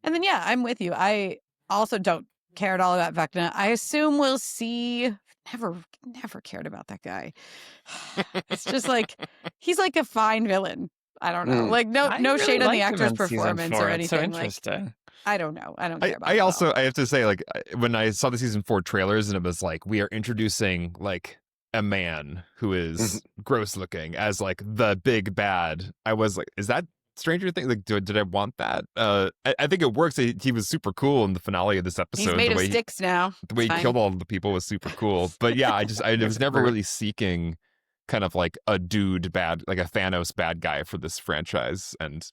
And then, yeah, I'm with you. I also don't care at all about Vecna. I assume we'll see. Never cared about that guy. It's just like he's like a fine villain. I don't know. Like no really shade on the actor's performance or anything. So interesting. Like, I don't know. I don't care about. I have to say, like, when I saw the season 4 trailers and it was like we are introducing like a man who is gross looking as like the big bad, I was like, is that Stranger Things? Like, did I want that? I think it works. He was super cool in the finale of this episode. He's made of sticks now. The way he killed all the people was super cool. But yeah, I was never really seeking kind of like a dude bad, like a Thanos bad guy for this franchise. And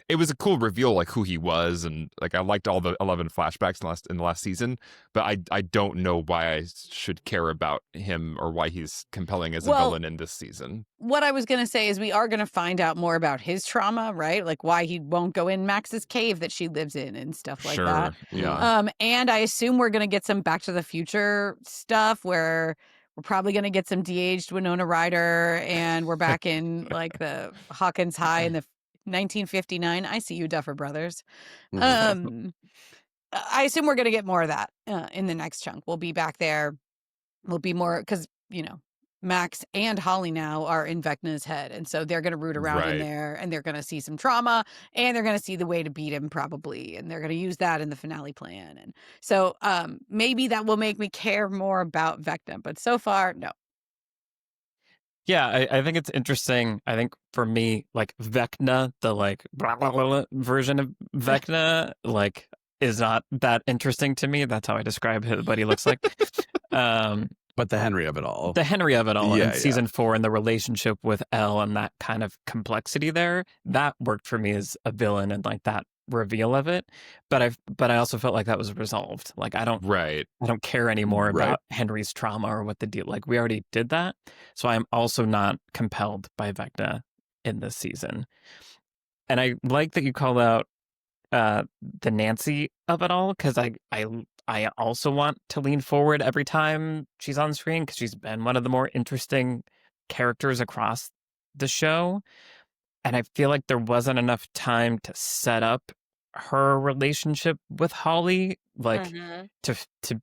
it was a cool reveal, like who he was, and like I liked all the 11 flashbacks in the last season. But I don't know why I should care about him or why he's compelling as a villain in this season. What I was going to say is we are going to find out more about his trauma, right? Like why he won't go in Max's cave that she lives in and stuff like that. Yeah. And I assume we're going to get some Back to the Future stuff where we're probably going to get some de-aged Winona Ryder, and we're back in like the Hawkins High in the 1959. I see you, Duffer Brothers. I assume we're going to get more of that in the next chunk. We'll be back there. We'll be more because, you know, Max and Holly now are in Vecna's head. And so they're going to root around in there and they're going to see some trauma and they're going to see the way to beat him probably. And they're going to use that in the finale plan. And so maybe that will make me care more about Vecna. But so far, no. Yeah, I think it's interesting. I think for me, like Vecna, the like blah, blah, blah, version of Vecna, like is not that interesting to me. That's how I describe what he looks like. But the Henry of it all. The Henry of it all Yeah, in season 4 and the relationship with Elle and that kind of complexity there, that worked for me as a villain and like that reveal of it. But I also felt like that was resolved. Like I don't care anymore about Henry's trauma or what the deal. Like we already did that. So I am also not compelled by Vecna in this season. And I like that you called out the Nancy of it all, because I also want to lean forward every time she's on screen, because she's been one of the more interesting characters across the show. And I feel like there wasn't enough time to set up her relationship with Holly, like to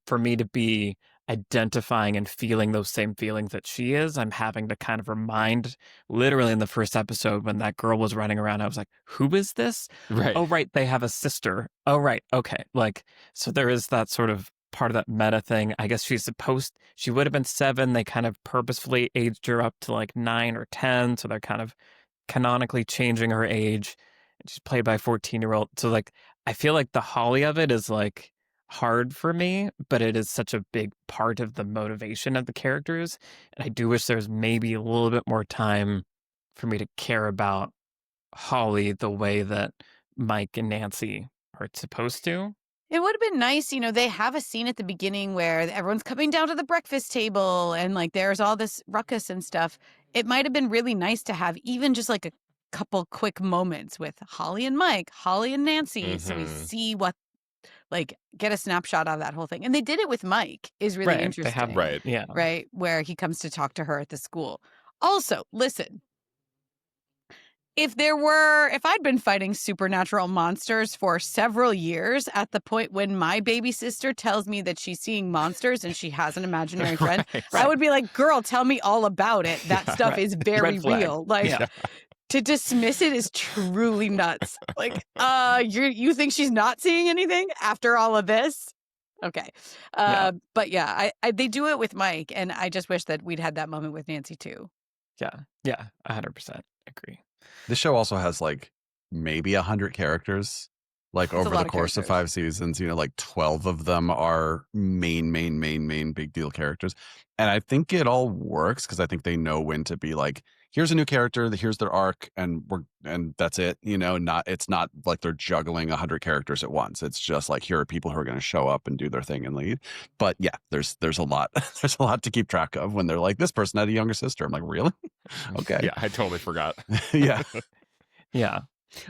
for me to be identifying and feeling those same feelings that she is. I'm having to kind of remind, literally in the first episode when that girl was running around, I was like, who is this? Right. Oh, right. They have a sister. Oh, right. Okay. Like, so there is that sort of part of that meta thing. I guess she would have been 7. They kind of purposefully aged her up to like 9 or 10. So they're kind of canonically changing her age. She's played by a 14-year-old. So like, I feel like the Holly of it is like hard for me, but it is such a big part of the motivation of the characters. And I do wish there's maybe a little bit more time for me to care about Holly the way that Mike and Nancy are supposed to. It would have been nice, they have a scene at the beginning where everyone's coming down to the breakfast table and like there's all this ruckus and stuff. It might have been really nice to have even just like a couple quick moments with Holly and Mike, Holly and Nancy, so we see what, like, get a snapshot of that whole thing. And they did it with Mike, is really interesting. They have, right, where he comes to talk to her at the school. Also, listen, if I'd been fighting supernatural monsters for several years at the point when my baby sister tells me that she's seeing monsters and she has an imaginary friend, I would be like, girl, tell me all about it. That stuff is very real. Like, to dismiss it is truly nuts. Like, you think she's not seeing anything after all of this? Okay. But yeah, they do it with Mike, and I just wish that we'd had that moment with Nancy too. Yeah, 100% agree. This show also has like maybe 100 characters, like over the course of 5 seasons. Like 12 of them are main big deal characters. And I think it all works because I think they know when to be like, here's a new character, here's their arc, and that's it. It's not like they're juggling 100 characters at once. It's just like, here are people who are going to show up and do their thing and lead. But yeah, there's a lot there's a lot to keep track of when they're like, this person had a younger sister. I'm like, really? Okay. Yeah, I totally forgot. Yeah. Yeah.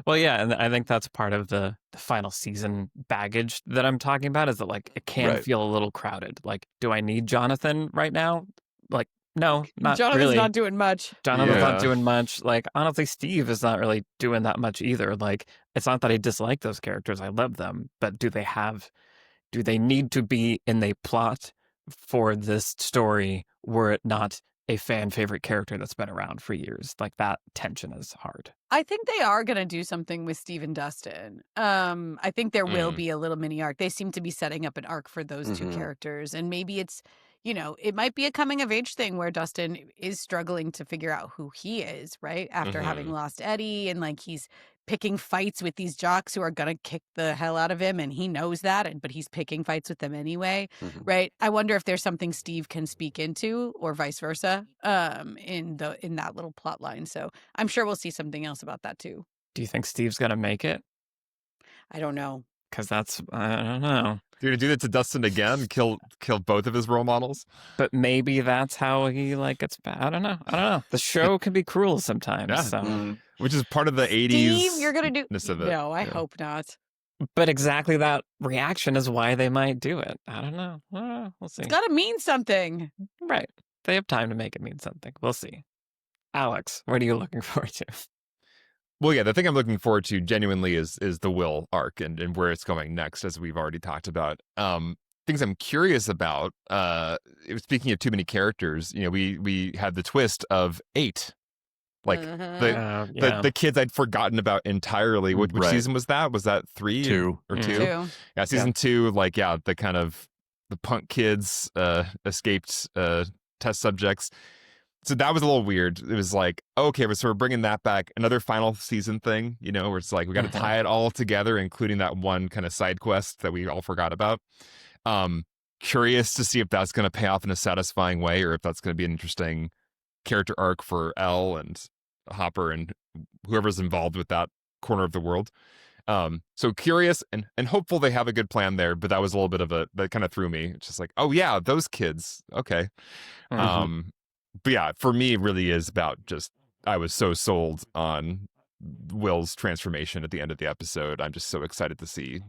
Well, yeah, and I think that's part of the final season baggage that I'm talking about, is that like it can feel a little crowded. Like, do I need Jonathan right now? Like, no, not Jonathan's really. not doing much. Jonathan's not doing much. Like, honestly, Steve is not really doing that much either. Like, it's not that I dislike those characters. I love them. But do they need to be in the plot for this story were it not a fan favorite character that's been around for years? Like, that tension is hard. I think they are going to do something with Steve and Dustin. I think there will be a little mini arc. They seem to be setting up an arc for those two characters. And maybe it's, it might be a coming of age thing where Dustin is struggling to figure out who he is, right? After having lost Eddie, and like he's picking fights with these jocks who are going to kick the hell out of him, and he knows that, but he's picking fights with them anyway, right? I wonder if there's something Steve can speak into, or vice versa, in that little plot line. So I'm sure we'll see something else about that too. Do you think Steve's gonna make it? I don't know. Because I don't know. You're gonna do that to Dustin again? Kill both of his role models? But maybe that's how he like gets back. I don't know. The show can be cruel sometimes. Yeah. So. Which is part of the 80s. Steve, you're gonna do of it. No, I hope not. But exactly that reaction is why they might do it. I don't know. We'll see. It's gotta mean something. Right. They have time to make it mean something. We'll see. Alex, what are you looking forward to? Well, yeah, the thing I'm looking forward to genuinely is the Will arc and where it's going next, as we've already talked about. Things I'm curious about, speaking of too many characters, we had the twist of 8. Like the kids I'd forgotten about entirely. Which season was that? Was that 3? 2 or 2? Yeah, season 2, the kind of the punk kids escaped test subjects. So that was a little weird. It was like, okay, so we're bringing that back. Another final season thing, where it's like, we got to tie it all together, including that one kind of side quest that we all forgot about. curious to see if that's going to pay off in a satisfying way, or if that's going to be an interesting character arc for Elle and Hopper and whoever's involved with that corner of the world. So curious and hopeful they have a good plan there, but that was a little bit of that kind of threw me. It's just like, oh yeah, those kids. Okay. Mhm. But yeah, for me it really is about just, I was so sold on Will's transformation at the end of the episode. I'm just so excited to see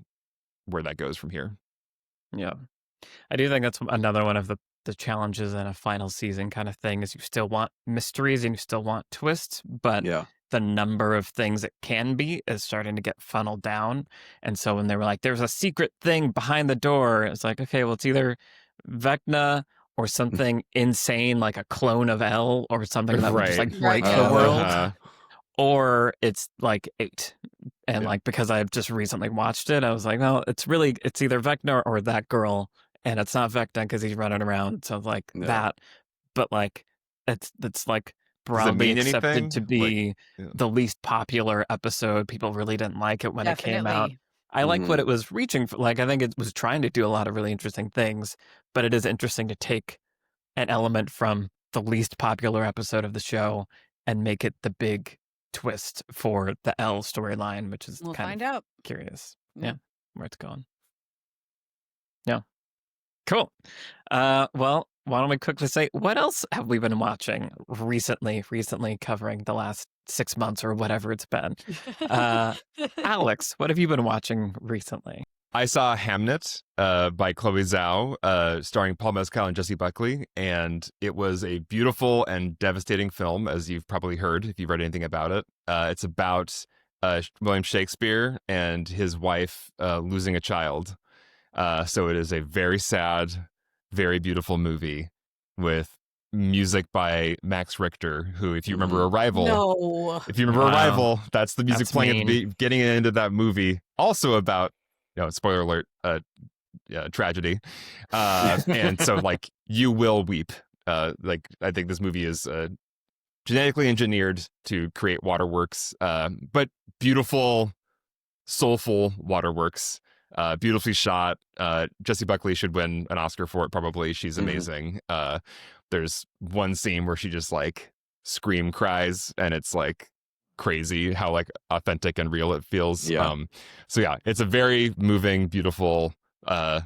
where that goes from here. Yeah. I do think that's another one of the challenges in a final season kind of thing is you still want mysteries and you still want twists, but Yeah. the number of things it can be is starting to get funneled down. And so when they were like, there's a secret thing behind the door, it's like, okay, well, it's either Vecna or something insane like a clone of Elle or something that would just like break the world. Or it's like 8. And like, because I've just recently watched it, I was like, well, it's either Vecna or that girl. And it's not Vecna because he's running around. So like that, but like, it's like broadly accepted to be the least popular episode. People really didn't like it when it came out. I like what it was reaching for. Like, I think it was trying to do a lot of really interesting things, but it is interesting to take an element from the least popular episode of the show and make it the big twist for the Elle storyline, which is kind of curious. Yeah, where it's going. Yeah. Cool. Well, why don't we quickly say, what else have we been watching recently covering the last 6 months or whatever it's been? Alex, what have you been watching recently? I saw Hamnet by Chloe Zhao, starring Paul Mescal and Jessie Buckley, and it was a beautiful and devastating film, as you've probably heard if you've read anything about it. It's about William Shakespeare and his wife losing a child. So it is a very sad, very beautiful movie with music by Max Richter, who, if you remember Arrival, Arrival, that's the music playing at the getting into that movie. Also about, spoiler alert, tragedy. And so like you will weep. Like I think this movie is genetically engineered to create waterworks, but beautiful, soulful waterworks. Beautifully shot. Jessie Buckley should win an Oscar for it, probably. She's amazing. There's one scene where she just like scream cries, and it's like crazy how like authentic and real it feels. So yeah, it's a very moving, beautiful, cry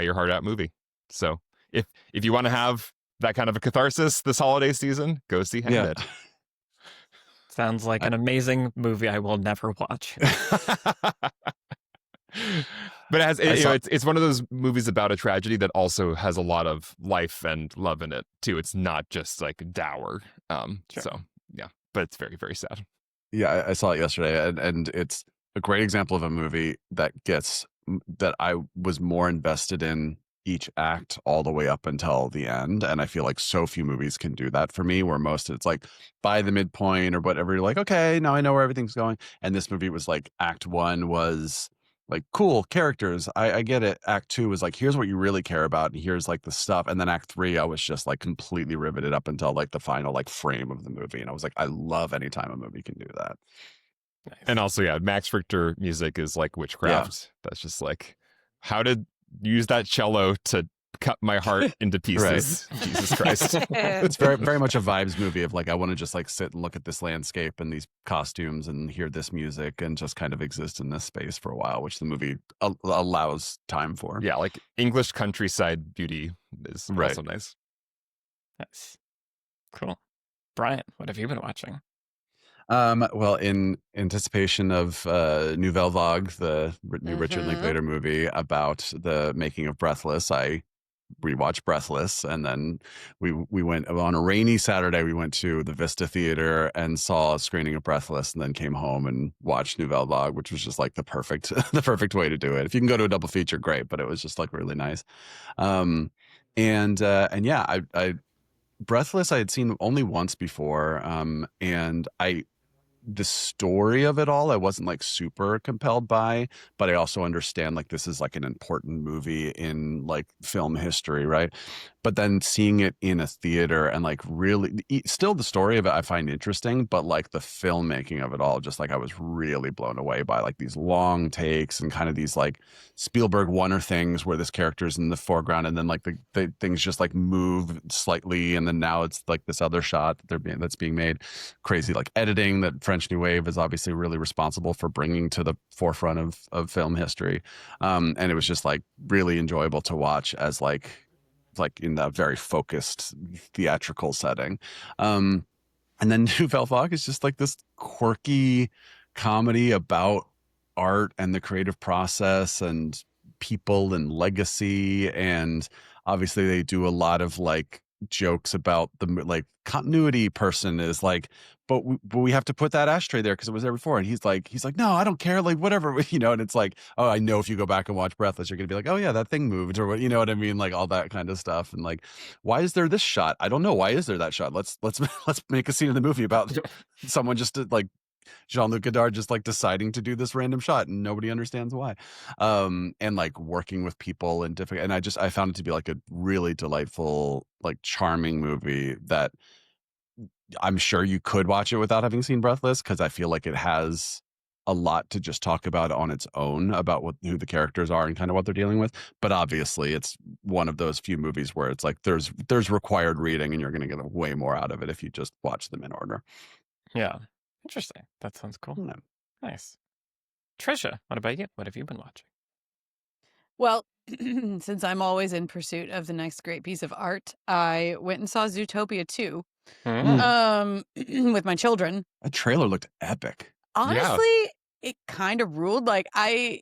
your heart out movie. So if you want to have that kind of a catharsis this holiday season, go see Hamnet. Sounds like an amazing movie I will never watch. But it's one of those movies about a tragedy that also has a lot of life and love in it too. It's not just like dour. So yeah, but it's very, very sad. Yeah, I saw it yesterday, and it's a great example of a movie that I was more invested in each act all the way up until the end. And I feel like so few movies can do that for me, where most it's like by the midpoint or whatever, you're like, okay, now I know where everything's going. And this movie was like, act 1 was like, cool characters, I get it. Act 2 was like, here's what you really care about, and here's like the stuff. And then act 3, I was just like completely riveted up until like the final like frame of the movie. And I was like, I love anytime a movie can do that. Nice. And also, Max Richter music is like witchcraft. That's just like, how did you use that cello to cut my heart into pieces? Right. Jesus Christ. It's very, very much a vibes movie of like, I want to just like sit and look at this landscape and these costumes and hear this music and just kind of exist in this space for a while, which the movie allows time for. Yeah, like English countryside beauty is also nice. Nice. Cool. Brian, what have you been watching? Well, in anticipation of Nouvelle Vague, the new Richard Linklater movie about the making of Breathless, I rewatched Breathless, and then we went on a rainy Saturday. We went to the Vista Theater and saw a screening of Breathless, and then came home and watched Nouvelle Vague, which was just like the perfect way to do it. If you can go to a double feature, great, but it was just like really nice. And yeah, I Breathless I had seen only once before, and I the story of it all I wasn't like super compelled by, but I also understand like this is like an important movie in like film history, right? But then seeing it in a theater and like really still the story of it I find interesting, but like the filmmaking of it all, just like I was really blown away by like these long takes and kind of these like Spielberg wonder things where this character's in the foreground and then like the things just like move slightly and then now it's like this other shot that's being made. Crazy like editing that French New Wave is obviously really responsible for bringing to the forefront of film history. And it was just like really enjoyable to watch as like in a very focused theatrical setting. And then Nouvelle Vague is just like this quirky comedy about art and the creative process and people and legacy. And obviously they do a lot of like jokes about the like continuity person is like, but we have to put that ashtray there because it was there before. And he's like, no, I don't care. Like whatever, you know, and it's like, oh, I know if you go back and watch Breathless, you're going to be like, oh yeah, that thing moved or what, you know what I mean? Like all that kind of stuff. And like, why is there this shot? I don't know. Why is there that shot? Let's make a scene in the movie about someone just like Jean-Luc Godard just like deciding to do this random shot and nobody understands why. And like working with people and different, and I found it to be like a really delightful, like charming movie that I'm sure you could watch it without having seen Breathless, because I feel like it has a lot to just talk about on its own about who the characters are and kind of what they're dealing with. But obviously it's one of those few movies where it's like there's required reading and you're going to get way more out of it if you just watch them in order. Yeah. Interesting. That sounds cool. Yeah. Nice. Trisha, what about you? What have you been watching? Well, since I'm always in pursuit of the next great piece of art, I went and saw Zootopia 2 with my children. That trailer looked epic. Honestly, it kind of ruled. Like it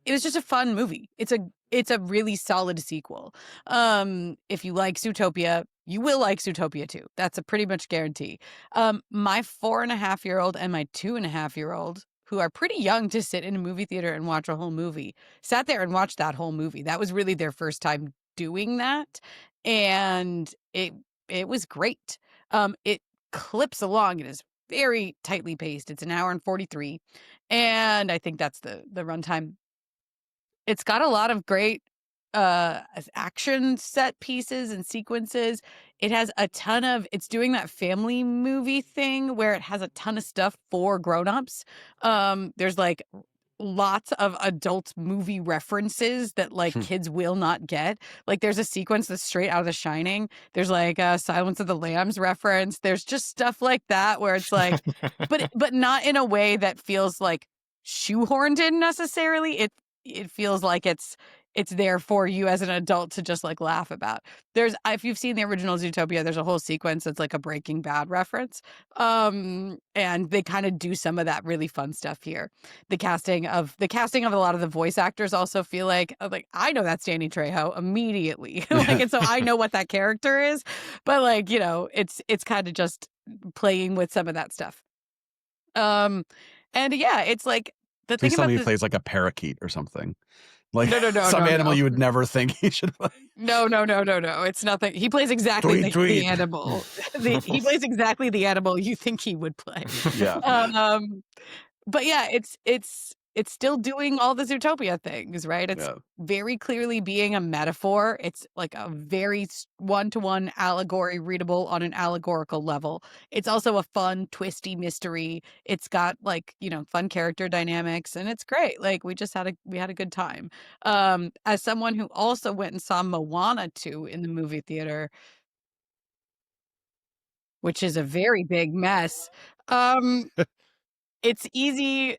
was just a fun movie. It's a really solid sequel. If you like Zootopia, you will like Zootopia 2. That's a pretty much guarantee. My 4.5-year-old and my 2.5-year-old, who are pretty young to sit in a movie theater and watch a whole movie, sat there and watched that whole movie. That was really their first time doing that. And it was great. It clips along. It is very tightly paced. It's 1 hour and 43. And I think that's the runtime. It's got a lot of great action set pieces and sequences. It has a ton of, it's doing that family movie thing where it has a ton of stuff for grown-ups. There's like lots of adult movie references that like kids will not get. Like there's a sequence that's straight out of The Shining. There's like a Silence of the Lambs reference. There's just stuff like that where it's like, but not in a way that feels like shoehorned in necessarily. It feels like it's there for you as an adult to just like laugh about. If you've seen the original Zootopia, there's a whole sequence that's like a Breaking Bad reference. And they kind of do some of that really fun stuff here. The casting of a lot of the voice actors also feel like I know that's Danny Trejo immediately. And so I know what that character is, but like, you know, it's kind of just playing with some of that stuff. And yeah, it's like the thing about he plays like a parakeet or something. Like no, some animal you would never think he should play. No. It's nothing. He plays exactly the animal. He plays exactly the animal you think he would play. Yeah. But yeah, it's still doing all the Zootopia things, right? It's very clearly being a metaphor. It's like a very one-to-one allegory, readable on an allegorical level. It's also a fun, twisty mystery. It's got like, you know, fun character dynamics, and it's great. Like we had a good time. As someone who also went and saw Moana 2 in the movie theater, which is a very big mess. It's easy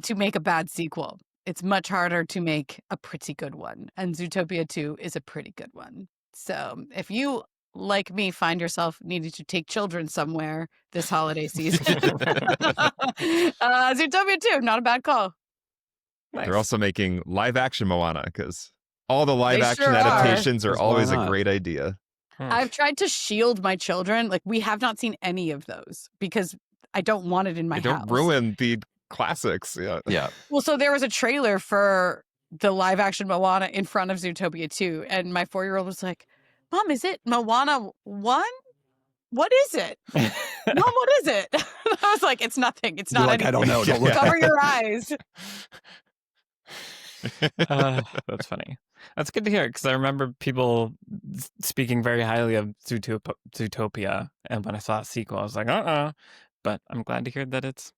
to make a bad sequel. It's much harder to make a pretty good one. And Zootopia 2 is a pretty good one. So if you, like me, find yourself needing to take children somewhere this holiday season, Zootopia 2, not a bad call. Nice. They're also making live action Moana because all the live action adaptations are always a great idea. I've tried to shield my children. Like we have not seen any of those because I don't want it in my house. Don't ruin the classics. Yeah. Well, so there was a trailer for the live action Moana in front of Zootopia 2, and my 4-year-old was like, "Mom, is it Moana 1? What is it?" Mom, what is it? I was like, it's nothing. It's not like, anything. I don't know. Don't look. Cover your eyes. That's funny. That's good to hear, because I remember people speaking very highly of Zootopia, and when I saw a sequel, I was like, but I'm glad to hear that it's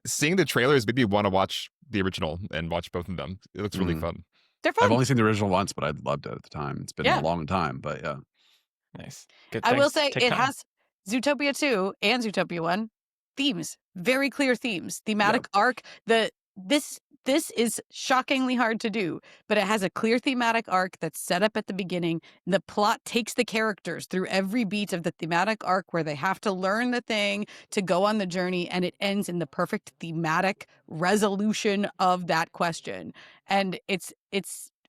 seeing the trailers made me want to watch the original and watch both of them. It looks really fun. They're fun. I've only seen the original once, but I loved it at the time. It's been a long time, but yeah. Nice. Good. I will say it has Zootopia 2 and Zootopia 1 themes, very clear themes, thematic arc. This is shockingly hard to do, but it has a clear thematic arc that's set up at the beginning. The plot takes the characters through every beat of the thematic arc where they have to learn the thing to go on the journey, and it ends in the perfect thematic resolution of that question. And it's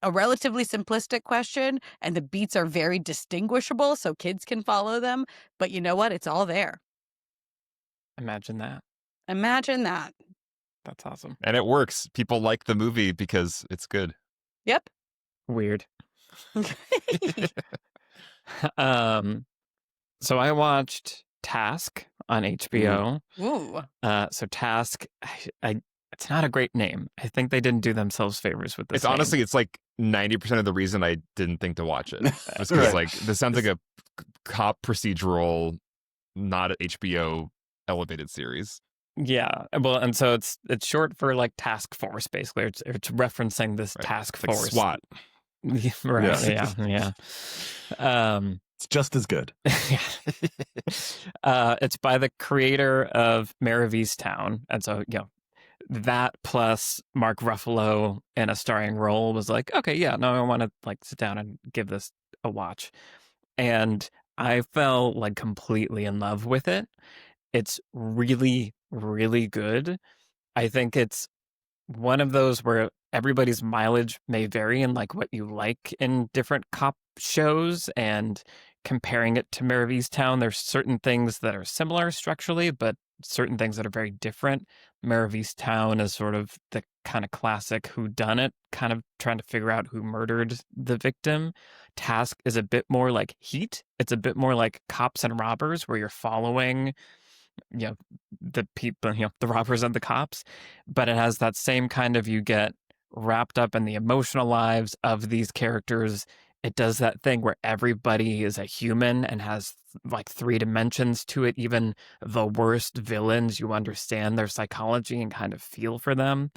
a relatively simplistic question, and the beats are very distinguishable so kids can follow them. But you know what? It's all there. Imagine that. Imagine that. That's awesome. And it works. People like the movie because it's good. Yep. Weird. So I watched Task on HBO. Ooh. So Task, it's not a great name. I think they didn't do themselves favors with this. It's honestly, it's like 90% of the reason I didn't think to watch it. Just because like this sounds like a cop procedural, not an HBO elevated series. Yeah, well, and so it's short for like task force. Basically, it's referencing this task force. SWAT. Right. Yeah. It's just as good. It's by the creator of Mare of Easttown, and so that plus Mark Ruffalo in a starring role was like, okay, yeah, no, I want to like sit down and give this a watch, and I fell like completely in love with it. It's really, really good. I think it's one of those where everybody's mileage may vary in like what you like in different cop shows, and comparing it to Mare of Easttown, there's certain things that are similar structurally, but certain things that are very different. Mare of Easttown is sort of the kind of classic whodunit, kind of trying to figure out who murdered the victim. Task is a bit more like Heat. It's a bit more like Cops and Robbers, where you're following the people, the robbers and the cops, but it has that same kind of, you get wrapped up in the emotional lives of these characters. It does that thing where everybody is a human and has like 3 dimensions to it. Even the worst villains, you understand their psychology and kind of feel for them.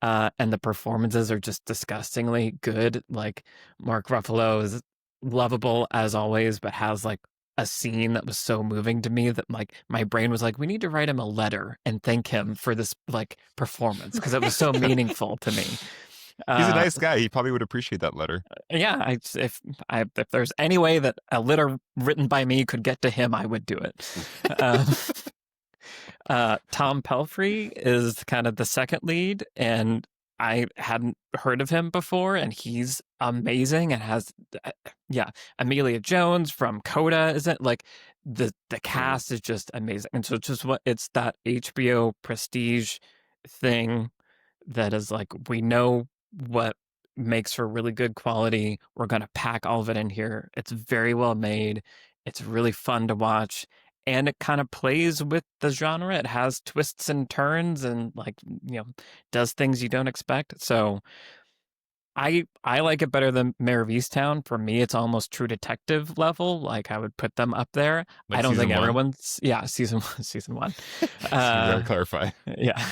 And the performances are just disgustingly good. Like Mark Ruffalo is lovable as always, but has like a scene that was so moving to me that like my brain was like, we need to write him a letter and thank him for this like performance, because it was so meaningful to me. He's a nice guy. He probably would appreciate that letter. Yeah, if there's any way that a letter written by me could get to him, I would do it. Tom Pelphrey is kind of the second lead, and I hadn't heard of him before, and he's amazing, and has Amelia Jones from Coda, isn't like the cast is just amazing. And so it's that HBO prestige thing that is like, we know what makes for really good quality. We're going to pack all of it in here. It's very well made. It's really fun to watch. And it kind of plays with the genre. It has twists and turns and like, does things you don't expect. So I like it better than Mare of Easttown. For me, it's almost True Detective level. Like I would put them up there. Like I don't think season everyone's season 1. To clarify. Yeah.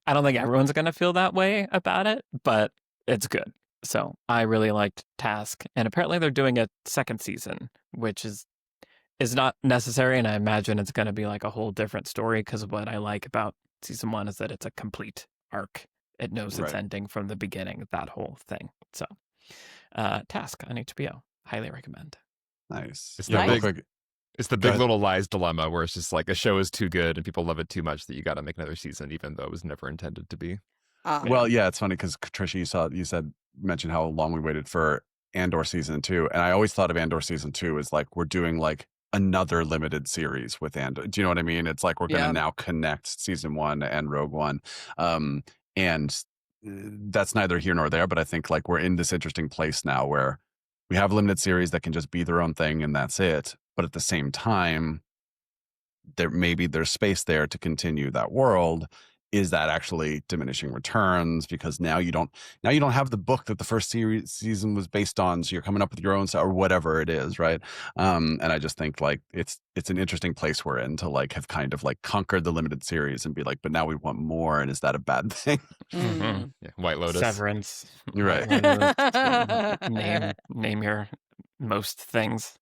I don't think everyone's going to feel that way about it, but it's good. So I really liked Task. And apparently they're doing a second season, which is not necessary, and I imagine it's going to be like a whole different story, because what I like about season 1 is that it's a complete arc. It knows its ending from the beginning, that whole thing. So Task on HBO, highly recommend. Nice. It's the big Little Lies dilemma, where it's just like a show is too good and people love it too much that you got to make another season, even though it was never intended to be. Well, yeah, it's funny because Trisha, you mentioned how long we waited for Andor season 2, and I always thought of Andor season 2 as like, we're doing like another limited series with Andor. Do you know what I mean? It's like we're going to now connect season 1 and Rogue One. And that's neither here nor there, but I think like we're in this interesting place now where we have limited series that can just be their own thing and that's it. But at the same time, there's space there to continue that world. Is that actually diminishing returns because now you don't have the book that the first season was based on, so you're coming up with your own stuff or whatever it is, right? And I just think like it's an interesting place we're in to like have kind of like conquered the limited series and be like, but now we want more, and is that a bad thing? Yeah, White Lotus, Severance, you're right. Name your most things.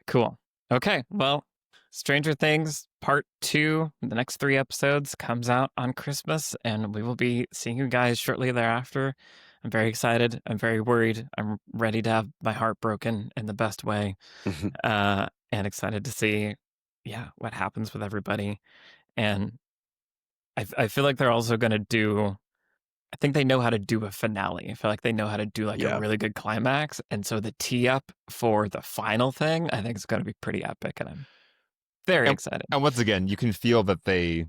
Cool. Okay, well, Stranger Things Part 2, the next 3 episodes, comes out on Christmas, and we will be seeing you guys shortly thereafter. I'm very excited. I'm very worried. I'm ready to have my heart broken in the best way, and excited to see, what happens with everybody. And I feel like they're also going to do, I think they know how to do a finale. I feel like they know how to do like a really good climax. And so the tee up for the final thing, I think is going to be pretty epic. And I'm very excited. And once again, you can feel that they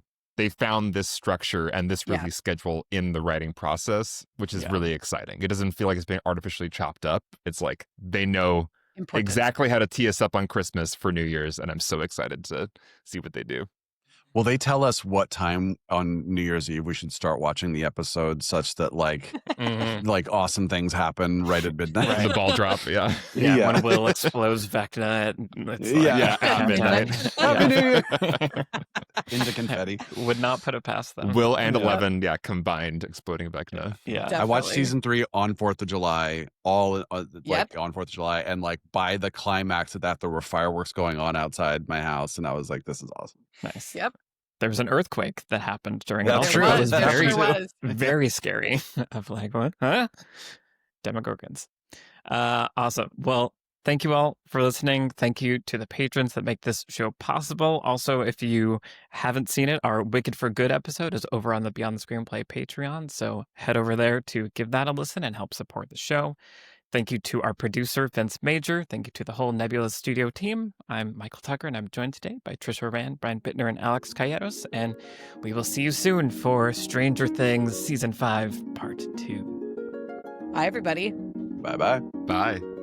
found this structure and this release schedule in the writing process, which is really exciting. It doesn't feel like it's being artificially chopped up. It's like they know exactly how to tee us up on Christmas for New Year's. And I'm so excited to see what they do. Will they tell us what time on New Year's Eve we should start watching the episode such that like like awesome things happen right at midnight? Right. The ball drop, when Will explodes Vecna, it's at midnight. Happy New Year! Into confetti. Would not put it past them. Will and 11, combined exploding Vecna. Yeah, definitely. I watched season 3 on 4th of July, all like on 4th of July, and like by the climax of that, there were fireworks going on outside my house, and I was like, "This is awesome." Nice. Yep. There was an earthquake that happened during it. That's true. It was There very scary. Of like, what? Huh? Demogorgons. Awesome. Well, thank you all for listening. Thank you to the patrons that make this show possible. Also, if you haven't seen it, our Wicked for Good episode is over on the Beyond the Screenplay Patreon. So head over there to give that a listen and help support the show. Thank you to our producer, Vince Major. Thank you to the whole Nebula studio team. I'm Michael Tucker, and I'm joined today by Trisha Rand, Brian Bittner, and Alex Calleros. And we will see you soon for Stranger Things Season 5, Part 2. Bye, everybody. Bye-bye. Bye.